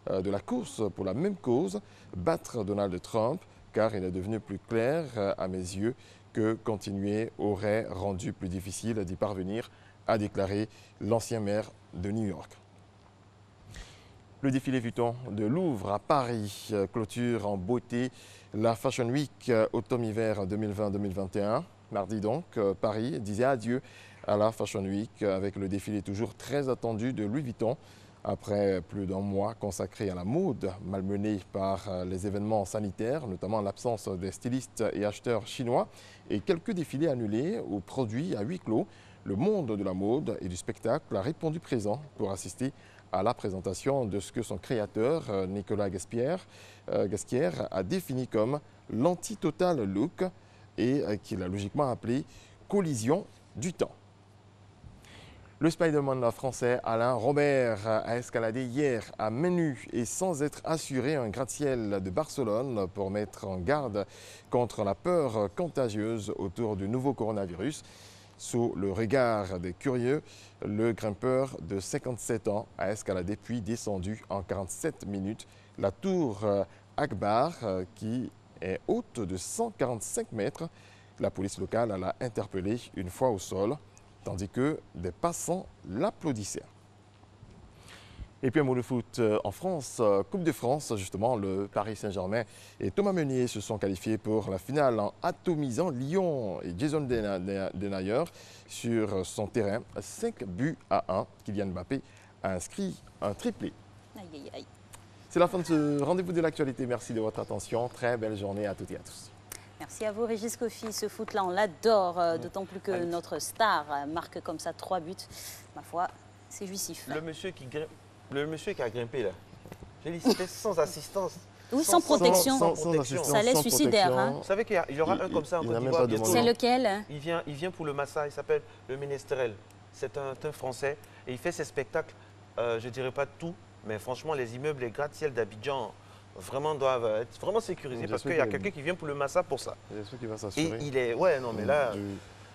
[SPEAKER 3] de la course pour la même cause, battre Donald Trump, car il est devenu plus clair à mes yeux que continuer aurait rendu plus difficile d'y parvenir, a déclaré l'ancien maire de New York. Le défilé Vuitton de Louvre à Paris clôture en beauté la Fashion Week automne-hiver 2020-2021. Mardi donc, Paris disait adieu à la Fashion Week avec le défilé toujours très attendu de Louis Vuitton. Après plus d'un mois consacré à la mode, malmené par les événements sanitaires, notamment l'absence des stylistes et acheteurs chinois et quelques défilés annulés ou produits à huis clos, le monde de la mode et du spectacle a répondu présent pour assister à la présentation de ce que son créateur, Nicolas Gasquière, a défini comme l'anti-total look et qu'il a logiquement appelé collision du temps. Le Spider-Man français Alain Robert a escaladé hier à main nue et sans être assuré un gratte-ciel de Barcelone pour mettre en garde contre la peur contagieuse autour du nouveau coronavirus. Sous le regard des curieux, le grimpeur de 57 ans a escaladé puis descendu en 47 minutes la tour Akbar qui est haute de 145 mètres. La police locale l'a interpellé une fois au sol, tandis que des passants l'applaudissaient. Et puis un mot de foot en France, Coupe de France, justement, le Paris Saint-Germain et Thomas Meunier se sont qualifiés pour la finale en atomisant Lyon et Jason Denayer sur son terrain, 5-1. Kylian Mbappé a inscrit un triplé.
[SPEAKER 1] Aïe, aïe, aïe.
[SPEAKER 3] C'est la fin de ce rendez-vous de l'actualité. Merci de votre attention. Très belle journée à toutes et à tous.
[SPEAKER 1] Merci. Merci à vous, Régis Kofi. Ce foot-là, on l'adore, d'autant plus que notre star marque comme ça 3 buts. Ma foi, c'est jouissif.
[SPEAKER 2] Le monsieur qui a grimpé, là, j'ai dit, c'était sans assistance.
[SPEAKER 1] Oui, sans protection. Ça laisse suicidaire. Hein.
[SPEAKER 2] Vous savez qu'il y aura un comme ça en Côte d'Ivoire bientôt.
[SPEAKER 1] C'est lequel?
[SPEAKER 2] Il vient pour le Massa, il s'appelle le Ménestrel. C'est un Français et il fait ses spectacles, je ne dirais pas tout, mais franchement, les immeubles, les gratte-ciel d'Abidjan vraiment doivent être vraiment sécurisés parce qu'il y a quelqu'un qui vient pour le Massa pour ça.
[SPEAKER 3] J'espère qu'il va s'assurer.
[SPEAKER 2] Et il est, ouais, non mais là...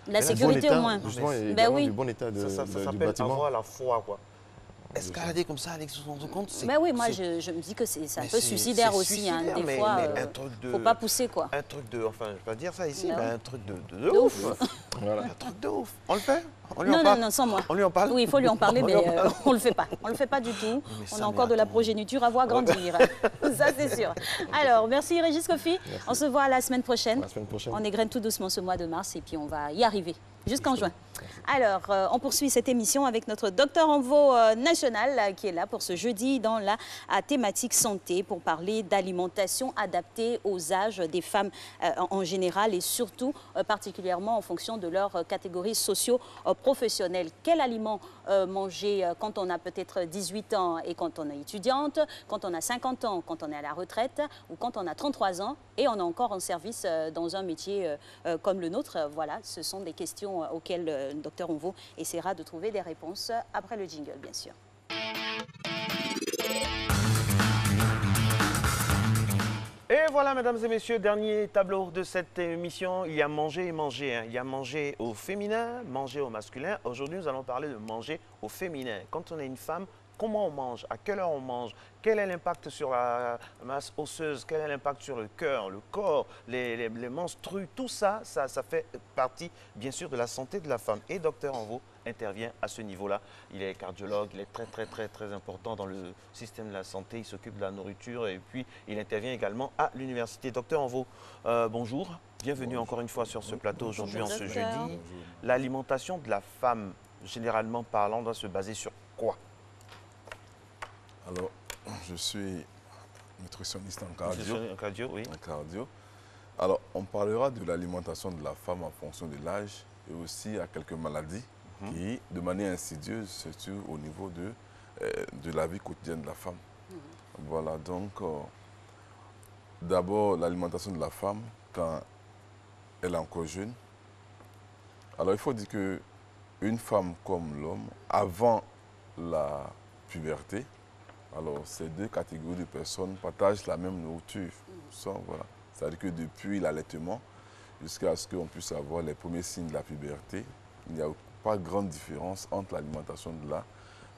[SPEAKER 1] La sécurité au moins.
[SPEAKER 3] Justement, et
[SPEAKER 1] ben oui.
[SPEAKER 3] du bon état du
[SPEAKER 2] ça s'appelle
[SPEAKER 3] bâtiment.
[SPEAKER 2] avoir la foi, quoi. Escalader comme ça avec son compte,
[SPEAKER 1] ben oui, moi je me dis que c'est un peu suicidaire aussi. Hein, des fois, il ne faut pas pousser, quoi.
[SPEAKER 2] Un truc de, enfin, je ne vais pas dire ça ici,
[SPEAKER 1] ben
[SPEAKER 2] mais un truc de ouf. Voilà. Un truc de ouf. On le fait?
[SPEAKER 1] Non, sans moi.
[SPEAKER 2] On lui en parle?
[SPEAKER 1] Oui, il faut lui en parler, mais on ne le fait pas. On ne le fait pas du tout. On a encore de la progéniture à voir grandir. Ça, c'est sûr. Alors, merci Régis Kofi. On se voit la semaine prochaine. On égrène tout doucement ce mois de mars et puis on va y arriver jusqu'en juin. Alors, on poursuit cette émission avec notre docteur Envo national qui est là pour ce jeudi dans la thématique santé pour parler d'alimentation adaptée aux âges des femmes en général et surtout particulièrement en fonction de leur catégorie socio-professionnelle. Quel aliment manger quand on a peut-être 18 ans et quand on est étudiante, quand on a 50 ans, quand on est à la retraite ou quand on a 33 ans et on est encore en service dans un métier comme le nôtre. Voilà, ce sont des questions auxquelles le docteur Onvo essaiera de trouver des réponses après le jingle, bien sûr.
[SPEAKER 2] Et voilà, mesdames et messieurs, dernier tableau de cette émission. Il y a manger et manger. Hein. Il y a manger au féminin, manger au masculin. Aujourd'hui, nous allons parler de manger au féminin. Quand on est une femme, comment on mange? À quelle heure on mange? Quel est l'impact sur la masse osseuse? Quel est l'impact sur le cœur, le corps, les menstrues? Tout ça, ça fait partie, bien sûr, de la santé de la femme. Et docteur Envo intervient à ce niveau-là. Il est cardiologue, il est très important dans le système de la santé. Il s'occupe de la nourriture et puis il intervient également à l'université. Docteur Envo, bonjour. Bienvenue encore une fois sur ce plateau aujourd'hui en ce jeudi. L'alimentation de la femme, généralement parlant, doit se baser sur quoi?
[SPEAKER 4] Alors, je suis nutritionniste en cardio.
[SPEAKER 2] En cardio, oui.
[SPEAKER 4] En cardio. Alors, on parlera de l'alimentation de la femme en fonction de l'âge et aussi à quelques maladies qui, de manière insidieuse, se tuent au niveau de la vie quotidienne de la femme. Voilà, donc, d'abord, l'alimentation de la femme quand elle est encore jeune. Alors, il faut dire qu'une femme comme l'homme, avant la puberté, alors ces deux catégories de personnes partagent la même nourriture. Voilà. C'est-à-dire que depuis l'allaitement jusqu'à ce qu'on puisse avoir les premiers signes de la puberté, il n'y a pas grande différence entre l'alimentation de la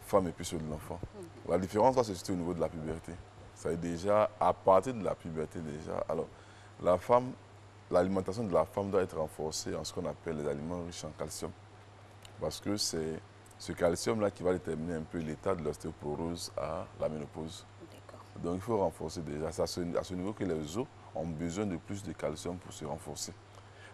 [SPEAKER 4] femme et puis celle de l'enfant. La différence va se situer au niveau de la puberté. C'est déjà à partir de la puberté déjà. Alors la femme, l'alimentation de la femme doit être renforcée en ce qu'on appelle les aliments riches en calcium. Parce que c'est ce calcium-là qui va déterminer un peu l'état de l'ostéoporose à la ménopause. Donc il faut renforcer déjà. C'est à ce niveau que les os ont besoin de plus de calcium pour se renforcer.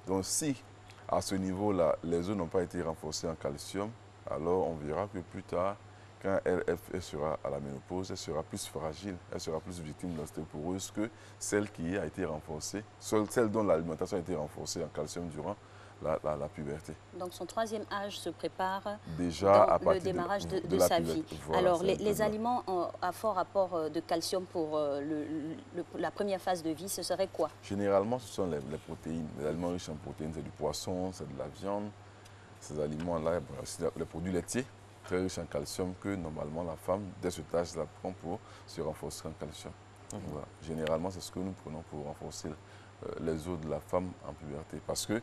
[SPEAKER 4] Donc si à ce niveau-là, les os n'ont pas été renforcés en calcium, alors on verra que plus tard, quand elle sera à la ménopause, elle sera plus fragile, elle sera plus victime de l'ostéoporose que celle qui a été renforcée, celle dont l'alimentation a été renforcée en calcium durant la puberté.
[SPEAKER 1] Donc son troisième âge se prépare
[SPEAKER 2] déjà
[SPEAKER 1] dans le démarrage de sa vie. Voilà, alors les aliments à fort apport de calcium pour la première phase de vie, ce serait quoi?
[SPEAKER 4] Généralement, ce sont les protéines, les aliments riches en protéines. C'est du poisson, c'est de la viande. Ces aliments-là, c'est les produits laitiers, très riches en calcium que normalement la femme, dès cet âge-là, prend pour se renforcer en calcium. Voilà. Généralement, c'est ce que nous prenons pour renforcer les os de la femme en puberté. Parce que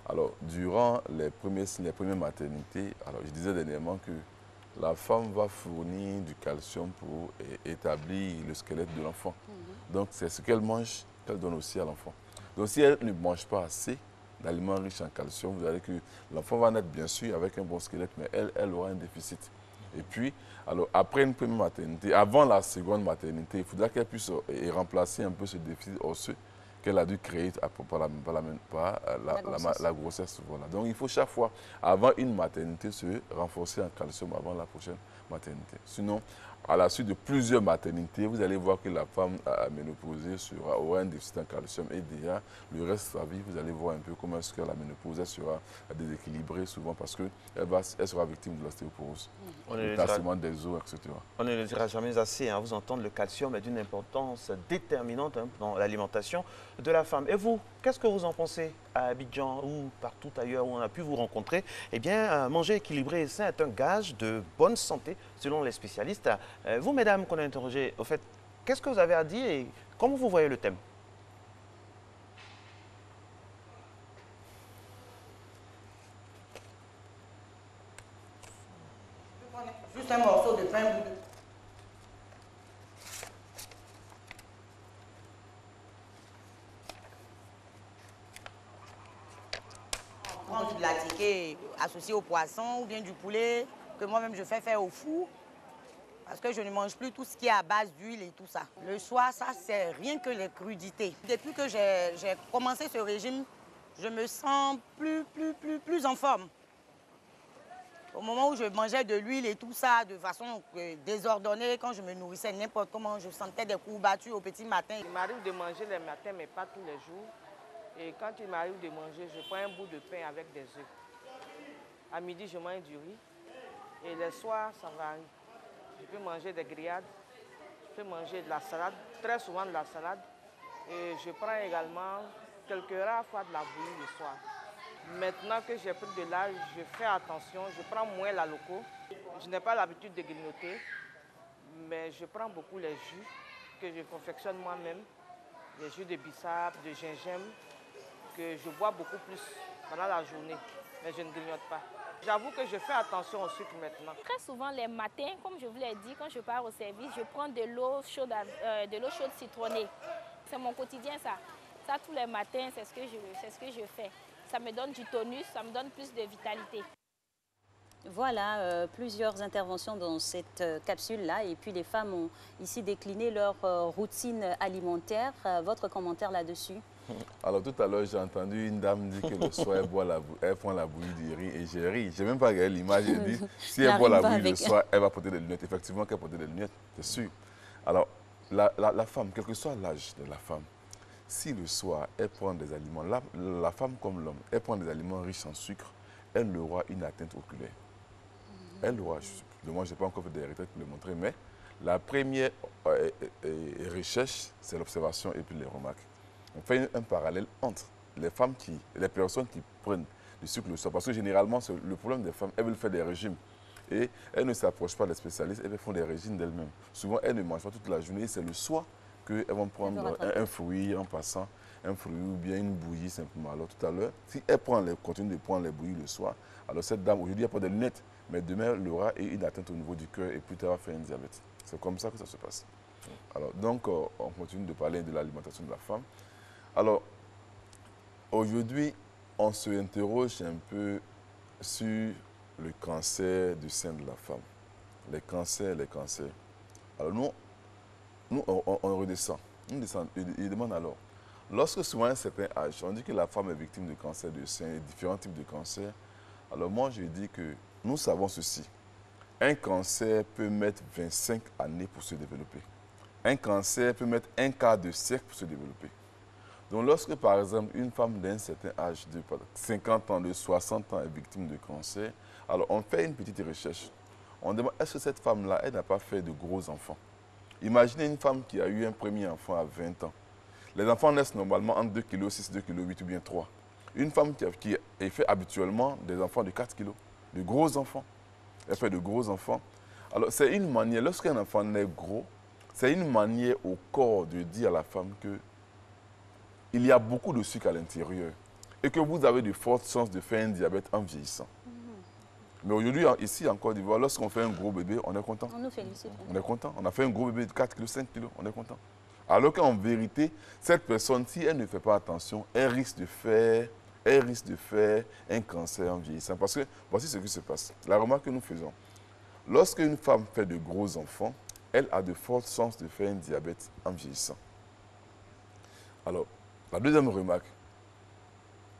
[SPEAKER 4] alors, durant les premières maternités, alors je disais dernièrement que la femme va fournir du calcium pour établir le squelette de l'enfant. Donc, c'est ce qu'elle mange qu'elle donne aussi à l'enfant. Donc, si elle ne mange pas assez d'aliments riches en calcium, vous allez que l'enfant va naître bien sûr avec un bon squelette, mais elle aura un déficit. Et puis, alors, après une première maternité, avant la seconde maternité, il faudra qu'elle puisse remplacer un peu ce déficit osseux qu'elle a dû créer par la grossesse. Voilà. Donc il faut chaque fois, avant une maternité, se renforcer en calcium avant la prochaine maternité. Sinon, à la suite de plusieurs maternités, vous allez voir que la femme ménopausée aura un déficit en calcium et déjà, le reste de sa vie, vous allez voir un peu comment est-ce que la ménopause sera déséquilibrée souvent parce qu'elle sera victime de l'ostéoporose, le tassement des os, etc.
[SPEAKER 2] On ne le dira jamais assez, hein, vous entendre, le calcium est d'une importance déterminante dans l'alimentation de la femme. Et vous, qu'est-ce que vous en pensez à Abidjan ou partout ailleurs où on a pu vous rencontrer? Eh bien, manger équilibré et sain est un gage de bonne santé selon les spécialistes. Vous, mesdames, qu'on a interrogées, au fait, qu'est-ce que vous avez à dire et comment vous voyez le thème?
[SPEAKER 5] Juste un morceau de pain boudin. On prend de la tiquée associée au poisson ou bien du poulet que moi-même je fais faire au four. Parce que je ne mange plus tout ce qui est à base d'huile et tout ça. Le soir, ça, c'est rien que les crudités. Depuis que j'ai commencé ce régime, je me sens plus en forme. Au moment où je mangeais de l'huile et tout ça de façon désordonnée, quand je me nourrissais n'importe comment, je sentais des courbatures au petit matin.
[SPEAKER 8] Il m'arrive de manger le matin, mais pas tous les jours. Et quand il m'arrive de manger, je prends un bout de pain avec des œufs. À midi, je mange du riz. Et le soir, ça varie. Je peux manger des grillades, je peux manger de la salade, très souvent de la salade. Et je prends également quelques rares fois de la bouillie le soir. Maintenant que j'ai pris de l'âge, je fais attention, je prends moins la loco. Je n'ai pas l'habitude de grignoter, mais je prends beaucoup les jus que je confectionne moi-même. Les jus de bissap, de gingembre, que je bois beaucoup plus pendant la journée, mais je ne grignote pas. J'avoue que je fais attention au sucre maintenant.
[SPEAKER 10] Très souvent, les matins, comme je vous l'ai dit, quand je pars au service, je prends de l'eau chaude citronnée. C'est mon quotidien, ça. Ça, tous les matins, c'est ce que je fais. Ça me donne du tonus, ça me donne plus de vitalité.
[SPEAKER 1] Voilà, plusieurs interventions dans cette capsule-là. Et puis, les femmes ont ici décliné leur routine alimentaire. Votre commentaire là-dessus?
[SPEAKER 4] Alors, tout à l'heure, j'ai entendu une dame dire que le soir, elle prend la bouillie du riz. Et j'ai ri. Je n'ai même pas regardé l'image. J'ai dit, si elle boit la bouillie le soir, elle va porter des lunettes. Effectivement, qu'elle porte des lunettes, c'est sûr. Alors, la femme, quel que soit l'âge de la femme, si le soir, elle prend des aliments, la femme comme l'homme, elle prend des aliments riches en sucre, elle aura une atteinte oculaire. Elle aura, moi, je n'ai pas encore fait des retraites pour le montrer, mais la première recherche, c'est l'observation et puis les remarques. On fait un parallèle entre les personnes qui prennent du sucre le soir, parce que généralement, le problème des femmes, elles veulent faire des régimes. Et elles ne s'approchent pas des spécialistes, elles font des régimes d'elles-mêmes. Souvent, elles ne mangent pas toute la journée, c'est le soir qu'elles vont prendre un fruit en passant, un fruit ou bien une bouillie simplement. Alors tout à l'heure, si elle continue de prendre les bouillies le soir, alors cette dame, aujourd'hui, elle n'a pas de lunettes, mais demain, elle aura une atteinte au niveau du cœur et plus tard, elle va faire un diabète. C'est comme ça que ça se passe. Alors, donc, on continue de parler de l'alimentation de la femme. Alors, aujourd'hui, on se interroge un peu sur le cancer du sein de la femme. Les cancers. Alors, nous, on redescend. Il demande alors, lorsque souvent à un certain âge, on dit que la femme est victime de cancer du sein, différents types de cancers. Alors moi, je dis que nous savons ceci. Un cancer peut mettre 25 années pour se développer. Un cancer peut mettre un quart de siècle pour se développer. Donc lorsque, par exemple, une femme d'un certain âge, de 50 ans, de 60 ans, est victime de cancer, alors on fait une petite recherche. On demande, est-ce que cette femme-là, elle n'a pas fait de gros enfants? Imaginez une femme qui a eu un premier enfant à 20 ans. Les enfants naissent normalement entre 2,6 kg, 2,8 kg ou bien 3. Une femme qui fait habituellement des enfants de 4 kg, de gros enfants. Elle fait de gros enfants. Alors c'est une manière, lorsqu'un enfant naît gros, c'est une manière au corps de dire à la femme qu'il y a beaucoup de sucre à l'intérieur et que vous avez de fortes chances de faire un diabète en vieillissant. Mais aujourd'hui, ici en Côte d'Ivoire, lorsqu'on fait un gros bébé, on est content.
[SPEAKER 1] On nous félicite.
[SPEAKER 4] On est content. On a fait un gros bébé de 4 kg, 5 kg, on est content. Alors qu'en vérité, cette personne, si elle ne fait pas attention, elle risque de faire un cancer en vieillissant. Parce que voici ce qui se passe. La remarque que nous faisons. Lorsqu'une femme fait de gros enfants, elle a de fortes chances de faire un diabète en vieillissant. Alors, la deuxième remarque.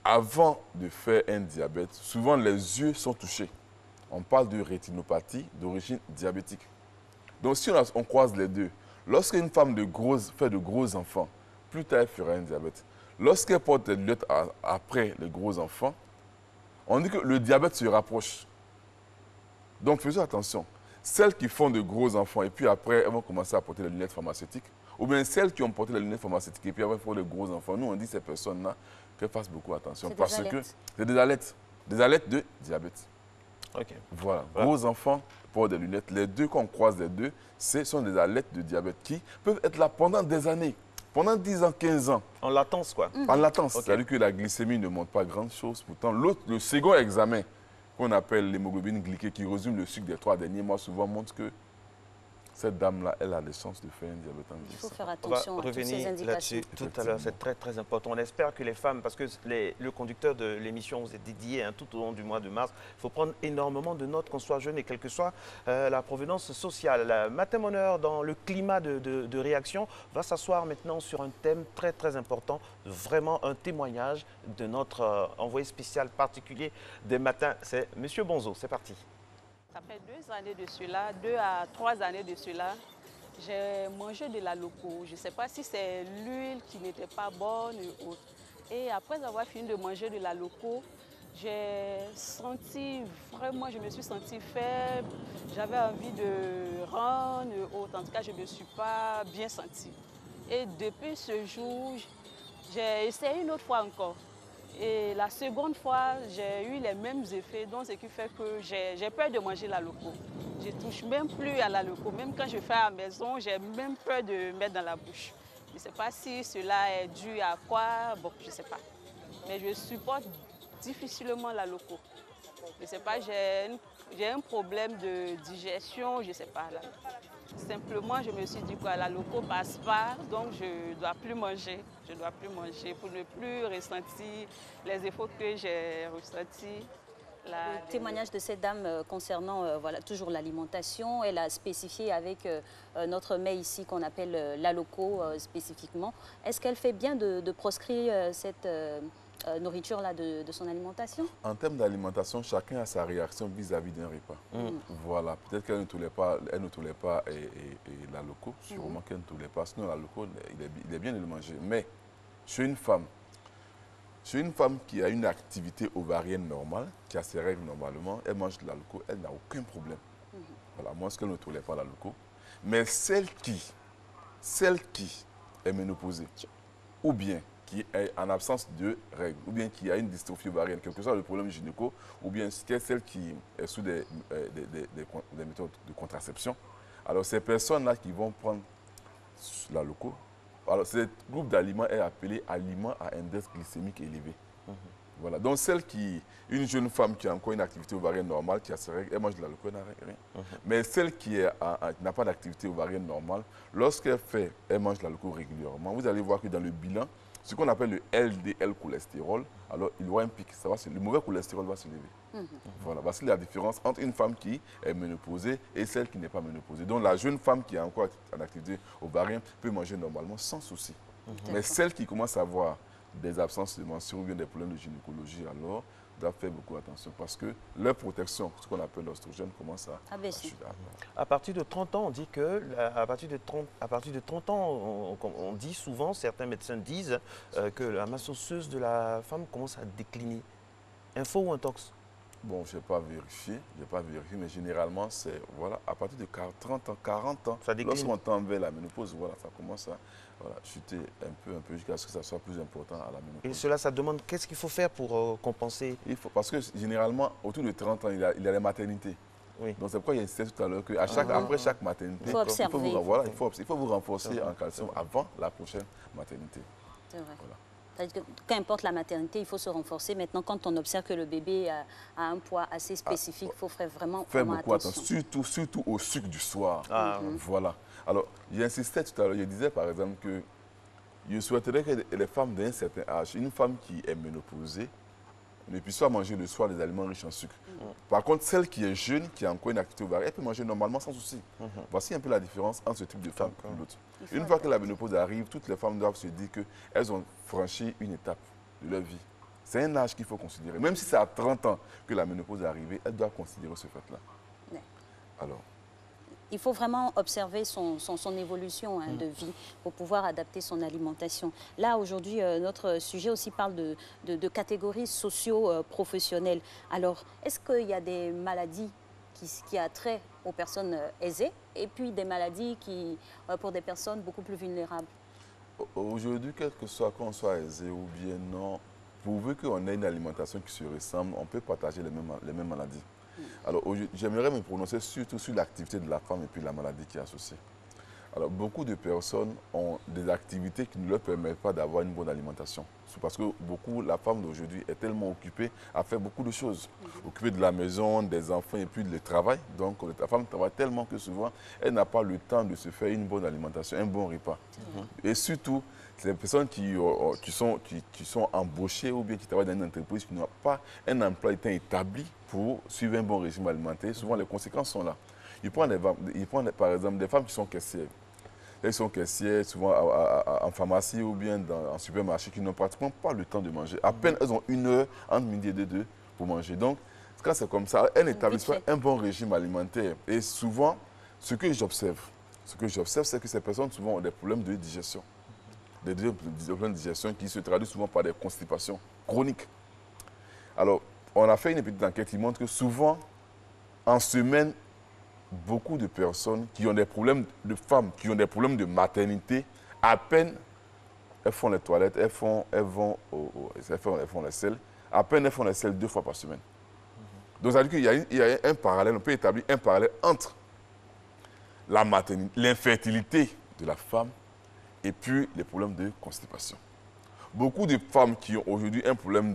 [SPEAKER 4] Avant de faire un diabète, souvent les yeux sont touchés. On parle de rétinopathie d'origine diabétique. Donc si on croise les deux, lorsqu'une femme fait de gros enfants, plus tard elle fera un diabète. Lorsqu'elle porte des lunettes après les gros enfants, on dit que le diabète se rapproche. Donc faisons attention. Celles qui font de gros enfants et puis après elles vont commencer à porter les lunettes pharmaceutiques, ou bien celles qui ont porté les lunettes pharmaceutiques et puis après font de gros enfants, nous on dit ces personnes-là qu'elles fassent beaucoup attention parce que c'est des alertes de diabète.
[SPEAKER 2] Okay.
[SPEAKER 4] Voilà, gros enfants portent des lunettes. Les deux, quand on croise les deux, ce sont des alertes de diabète qui peuvent être là pendant des années. Pendant 10 ans, 15 ans.
[SPEAKER 2] En latence, quoi.
[SPEAKER 4] En latence. Okay. C'est-à-dire que la glycémie ne montre pas grand-chose. Pourtant, le second examen, qu'on appelle l'hémoglobine glyquée, qui résume le sucre des 3 derniers mois, souvent montre que cette dame-là, elle a des chances de faire un diabète en vieillissant.
[SPEAKER 1] Il faut faire attention à toutes ces indications.
[SPEAKER 2] Tout à l'heure, c'est très, très important. On espère que les femmes, parce que le conducteur de l'émission vous est dédié tout au long du mois de mars, il faut prendre énormément de notes, qu'on soit jeune et quelle que soit la provenance sociale. Matin Bonheur, dans le climat de réaction, va s'asseoir maintenant sur un thème très, très important, vraiment un témoignage de notre envoyé spécial particulier des matins. C'est M. Bonzo. C'est parti.
[SPEAKER 9] Ça fait 2 années de cela, 2 à 3 années de cela, j'ai mangé de la loco. Je ne sais pas si c'est l'huile qui n'était pas bonne ou autre. Et après avoir fini de manger de la loco, j'ai senti vraiment, je me suis sentie faible. J'avais envie de rendre autre. En tout cas, je ne me suis pas bien sentie. Et depuis ce jour, j'ai essayé une autre fois encore. Et la seconde fois, j'ai eu les mêmes effets, donc ce qui fait que j'ai peur de manger la loco. Je ne touche même plus à la loco. Même quand je fais à la maison, j'ai même peur de mettre dans la bouche. Je ne sais pas si cela est dû à quoi, bon, je ne sais pas. Mais je supporte difficilement la loco. Je ne sais pas, j'ai un problème de digestion, je ne sais pas. Là. Simplement, je me suis dit que la loco passe pas, donc je ne dois plus manger. Je ne dois plus manger pour ne plus ressentir les efforts que j'ai ressentis.
[SPEAKER 1] Le témoignage de cette dame concernant voilà, toujours l'alimentation, elle a spécifié avec notre mets ici qu'on appelle la loco spécifiquement. Est-ce qu'elle fait bien de proscrire cette nourriture-là de son alimentation?
[SPEAKER 4] En termes d'alimentation, chacun a sa réaction vis-à-vis d'un repas. Voilà, peut-être qu'elle ne tolérait pas, la loco, sûrement qu'elle ne tolérait pas. Sinon, la loco, il est bien de le manger. Mais chez une femme qui a une activité ovarienne normale, qui a ses règles normalement, elle mange de la loco, elle n'a aucun problème. Voilà, moins qu'elle ne tolère pas la loco. Mais celle qui est ménopausée, ou bien qui est en absence de règles, ou bien qui a une dystrophie ovarienne, quel que soit le problème gynéco, ou bien celle qui est sous des méthodes de contraception. Alors, ces personnes-là qui vont prendre la loco, alors ce groupe d'aliments est appelé aliments à index glycémique élevé. Voilà. Donc, une jeune femme qui a encore une activité ovarienne normale, qui a ses règles, elle mange de la loco, elle n'a rien. Mais celle qui n'a pas d'activité ovarienne normale, lorsqu'elle mange de la loco régulièrement, vous allez voir que dans le bilan, ce qu'on appelle le LDL cholestérol, alors il y aura un pic, le mauvais cholestérol va se lever. Voilà, voici la différence entre une femme qui est ménopausée et celle qui n'est pas ménopausée. Donc la jeune femme qui est encore en activité ovarienne peut manger normalement sans souci. Mais celle qui commence à avoir des absences de menstrues ou bien des problèmes de gynécologie, alors doivent faire beaucoup attention parce que leur protection, ce qu'on appelle l'oestrogène, commence à baisser.
[SPEAKER 2] À partir de 30 ans, on dit que, à partir de 30 ans, on dit souvent, certains médecins disent que la masse osseuse de la femme commence à décliner. Info ou intox?
[SPEAKER 4] Bon, je n'ai pas vérifié, mais généralement, c'est voilà, à partir de 30 ans, 40 ans, lorsqu'on tend vers la ménopause, voilà, ça commence à chuter un peu jusqu'à ce que ça soit plus important à la ménopause.
[SPEAKER 2] Et cela, ça demande qu'est-ce qu'il faut faire pour compenser?
[SPEAKER 4] Parce que généralement, autour de 30 ans, il y a les maternités. Oui. Donc c'est pourquoi il insistait tout à l'heure qu'après chaque maternité, il faut vous renforcer en calcium avant la prochaine maternité.
[SPEAKER 1] C'est vrai. Voilà. Qu'importe la maternité, il faut se renforcer. Maintenant, quand on observe que le bébé a un poids assez spécifique, il faut faire vraiment attention.
[SPEAKER 4] Surtout au sucre du soir. Voilà. Alors, j'insistais tout à l'heure, je disais par exemple que je souhaiterais que les femmes d'un certain âge, une femme qui est ménopausée, ne puisse pas manger le soir des aliments riches en sucre. Par contre, celle qui est jeune, qui a encore une activité ovarienne, elle peut manger normalement sans souci. Voici un peu la différence entre ce type de femme et l'autre. Une fois que la ménopause arrive, toutes les femmes doivent se dire qu'elles ont franchi une étape de leur vie. C'est un âge qu'il faut considérer. Même si c'est à 30 ans que la ménopause est arrivée, elles doivent considérer ce fait-là. Alors,
[SPEAKER 1] il faut vraiment observer son évolution de vie pour pouvoir adapter son alimentation. Là, aujourd'hui, notre sujet aussi parle de catégories socio-professionnelles. Alors, est-ce qu'il y a des maladies qui a trait aux personnes aisées et puis des maladies pour des personnes beaucoup plus vulnérables?
[SPEAKER 4] Aujourd'hui, quel que soit qu'on soit aisé ou bien non, pourvu qu'on ait une alimentation qui se ressemble, on peut partager les mêmes maladies. Alors, j'aimerais me prononcer surtout sur l'activité de la femme et puis la maladie qui est associée. Alors, beaucoup de personnes ont des activités qui ne leur permettent pas d'avoir une bonne alimentation. C'est parce que la femme d'aujourd'hui est tellement occupée à faire beaucoup de choses. Occupée de la maison, des enfants et puis du travail. Donc, la femme travaille tellement que souvent, elle n'a pas le temps de se faire une bonne alimentation, un bon repas. Et surtout, les personnes qui sont embauchées ou bien qui travaillent dans une entreprise qui n'ont pas un emploi établi pour suivre un bon régime alimentaire, souvent les conséquences sont là. Ils prennent par exemple des femmes qui sont caissières. Elles sont caissières souvent en pharmacie ou bien en supermarché qui n'ont pratiquement pas le temps de manger. À peine elles ont 1 heure entre midi et 2 pour manger. Donc, quand c'est comme ça, elles n'établissent pas un bon régime alimentaire. Et souvent, ce que j'observe, c'est que ces personnes souvent ont des problèmes de digestion. Des problèmes de digestion qui se traduisent souvent par des constipations chroniques. Alors, on a fait une petite enquête qui montre que souvent, en semaine, beaucoup de personnes qui ont des problèmes de femmes, qui ont des problèmes de maternité, à peine elles font les toilettes, elles font les selles, à peine elles font les selles 2 fois par semaine. Donc, ça veut dire qu'il y a un parallèle, on peut établir un parallèle entre la maternité, l'infertilité de la femme et puis les problèmes de constipation. Beaucoup de femmes qui ont aujourd'hui un problème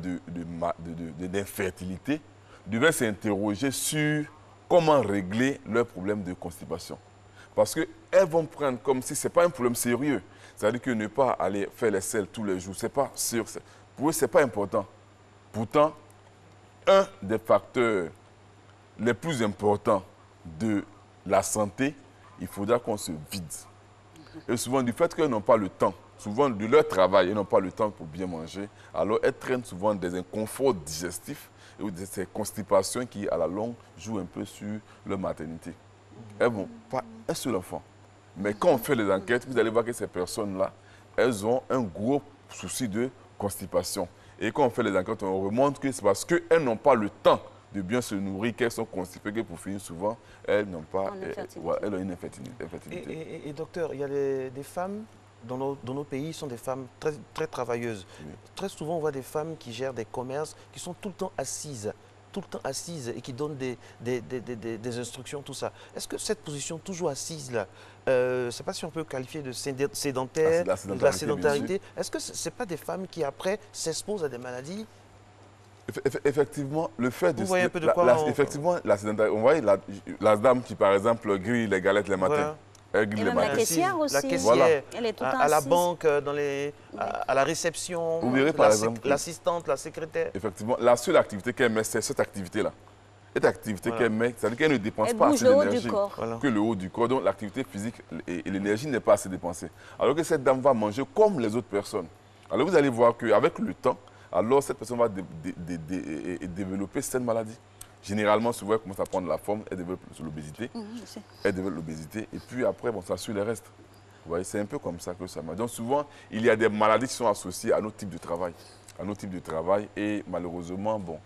[SPEAKER 4] d'infertilité devaient s'interroger sur comment régler leur problème de constipation. Parce qu'elles vont prendre comme si ce n'est pas un problème sérieux. C'est-à-dire que ne pas aller faire les selles tous les jours, ce n'est pas sûr. Pour eux, ce n'est pas important. Pourtant, un des facteurs les plus importants de la santé, il faudra qu'on se vide. Et souvent, du fait qu'elles n'ont pas le temps, souvent de leur travail, elles n'ont pas le temps pour bien manger, alors elles traînent souvent des inconforts digestifs ou ces constipations qui, à la longue, jouent un peu sur leur maternité. Elles n'ont pas un seul enfant. Mais quand on fait les enquêtes, vous allez voir que ces personnes-là, elles ont un gros souci de constipation. Et quand on fait les enquêtes, on remonte que c'est parce qu'elles n'ont pas le temps de bien se nourrir, qu'elles sont constipées, que pour finir souvent, elles n'ont pas, elles ont une infertilité.
[SPEAKER 2] Et docteur, il y a des femmes dans nos pays sont des femmes très, très travailleuses. Oui. Très souvent, on voit des femmes qui gèrent des commerces, qui sont tout le temps assises et qui donnent des instructions, tout ça. Est-ce que cette position toujours assise, là, je ne sais pas si on peut qualifier de sédentaire, de la sédentarité, est-ce que ce n'est pas des femmes qui, après, s'exposent à des maladies?
[SPEAKER 4] Effectivement, le fait de...
[SPEAKER 2] Vous voyez un peu de quoi
[SPEAKER 4] effectivement, la sédentarité, on voit la dame qui, par exemple, grille les galettes les matins.
[SPEAKER 2] Voilà.
[SPEAKER 1] Et même la caissière aussi.
[SPEAKER 2] La caissière,
[SPEAKER 1] voilà. Elle est tout
[SPEAKER 2] à la banque, à la réception,
[SPEAKER 4] vous verrez, par exemple,
[SPEAKER 2] l'assistante, la secrétaire.
[SPEAKER 4] Effectivement, la seule activité qu'elle met, c'est cette activité-là. Cette activité qu'elle met, c'est-à-dire qu'elle ne dépense pas assez d'énergie que le haut du corps. Donc l'activité physique et l'énergie n'est pas assez dépensée. Alors que cette dame va manger comme les autres personnes. Alors vous allez voir qu'avec le temps, alors cette personne va développer cette maladie. Généralement, souvent, elle commence à prendre la forme, elle développe l'obésité. Elle développe l'obésité et puis après, bon, ça suit le reste. Vous voyez, c'est un peu comme ça que ça marche. Donc souvent, il y a des maladies qui sont associées à notre type de travail. Et malheureusement, bon,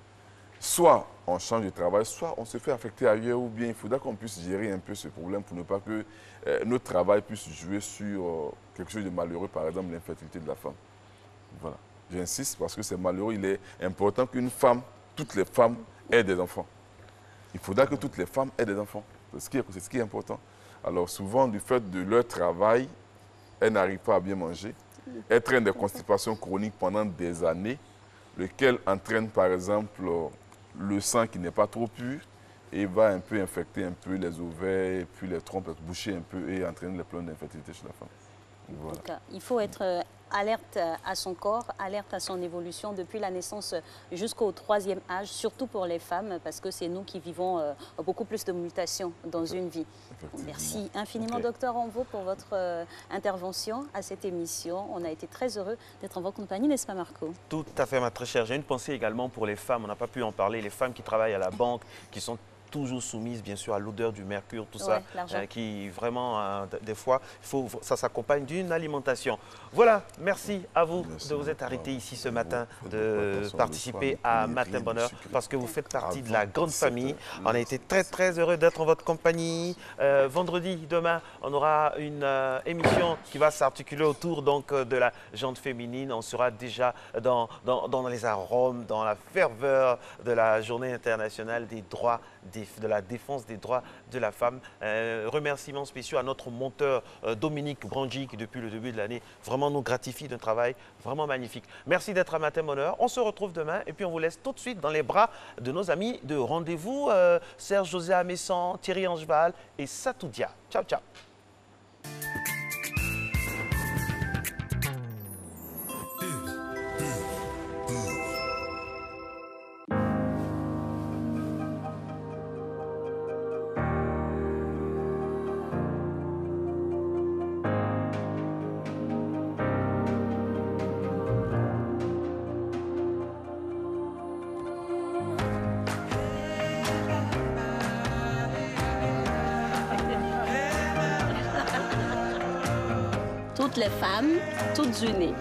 [SPEAKER 4] soit on change de travail, soit on se fait affecter ailleurs ou bien il faudra qu'on puisse gérer un peu ce problème pour ne pas que notre travail puisse jouer sur quelque chose de malheureux, par exemple l'infertilité de la femme. Voilà. J'insiste parce que c'est malheureux. Il est important qu'une femme, toutes les femmes, aient des enfants. Il faudra que toutes les femmes aient des enfants. C'est ce qui est important. Alors souvent, du fait de leur travail, elles n'arrivent pas à bien manger. Elles traînent des constipations chroniques pendant des années, lesquelles entraînent par exemple le sang qui n'est pas trop pur et va un peu infecter un peu les ovaires, et puis les trompes, boucher un peu et entraîner les problèmes d'infertilité chez la femme. Voilà.
[SPEAKER 1] Donc, il faut être alerte à son corps, alerte à son évolution depuis la naissance jusqu'au 3e âge, surtout pour les femmes, parce que c'est nous qui vivons beaucoup plus de mutations dans une vie. Merci infiniment, docteur Anvo, pour votre intervention à cette émission. On a été très heureux d'être en votre compagnie, n'est-ce pas, Marco?
[SPEAKER 2] Tout à fait, ma très chère. J'ai une pensée également pour les femmes, on n'a pas pu en parler, les femmes qui travaillent à la banque, qui sont toujours soumises bien sûr à l'odeur du mercure, tout
[SPEAKER 1] Ouais,
[SPEAKER 2] ça, qui vraiment, des fois, ça s'accompagne d'une alimentation. Voilà, merci à vous de vous être arrêtés ici ce matin, de participer à Matin Bonheur, parce que vous faites partie de la grande famille. On a été très heureux d'être en votre compagnie. Vendredi, demain, on aura une émission qui va s'articuler autour donc, de la gente féminine. On sera déjà dans les arômes, dans la ferveur de la journée internationale des droits, de la défense des droits de la femme. Remerciements spéciaux à notre monteur Dominique Brandji qui depuis le début de l'année vraiment nous gratifie d'un travail vraiment magnifique. Merci d'être à Matin Bonheur. On se retrouve demain et puis on vous laisse tout de suite dans les bras de nos amis de rendez-vous, Serge José Amessan, Thierry Angeval et Satoudia. Ciao, ciao.
[SPEAKER 11] Toutes les femmes, toutes unies.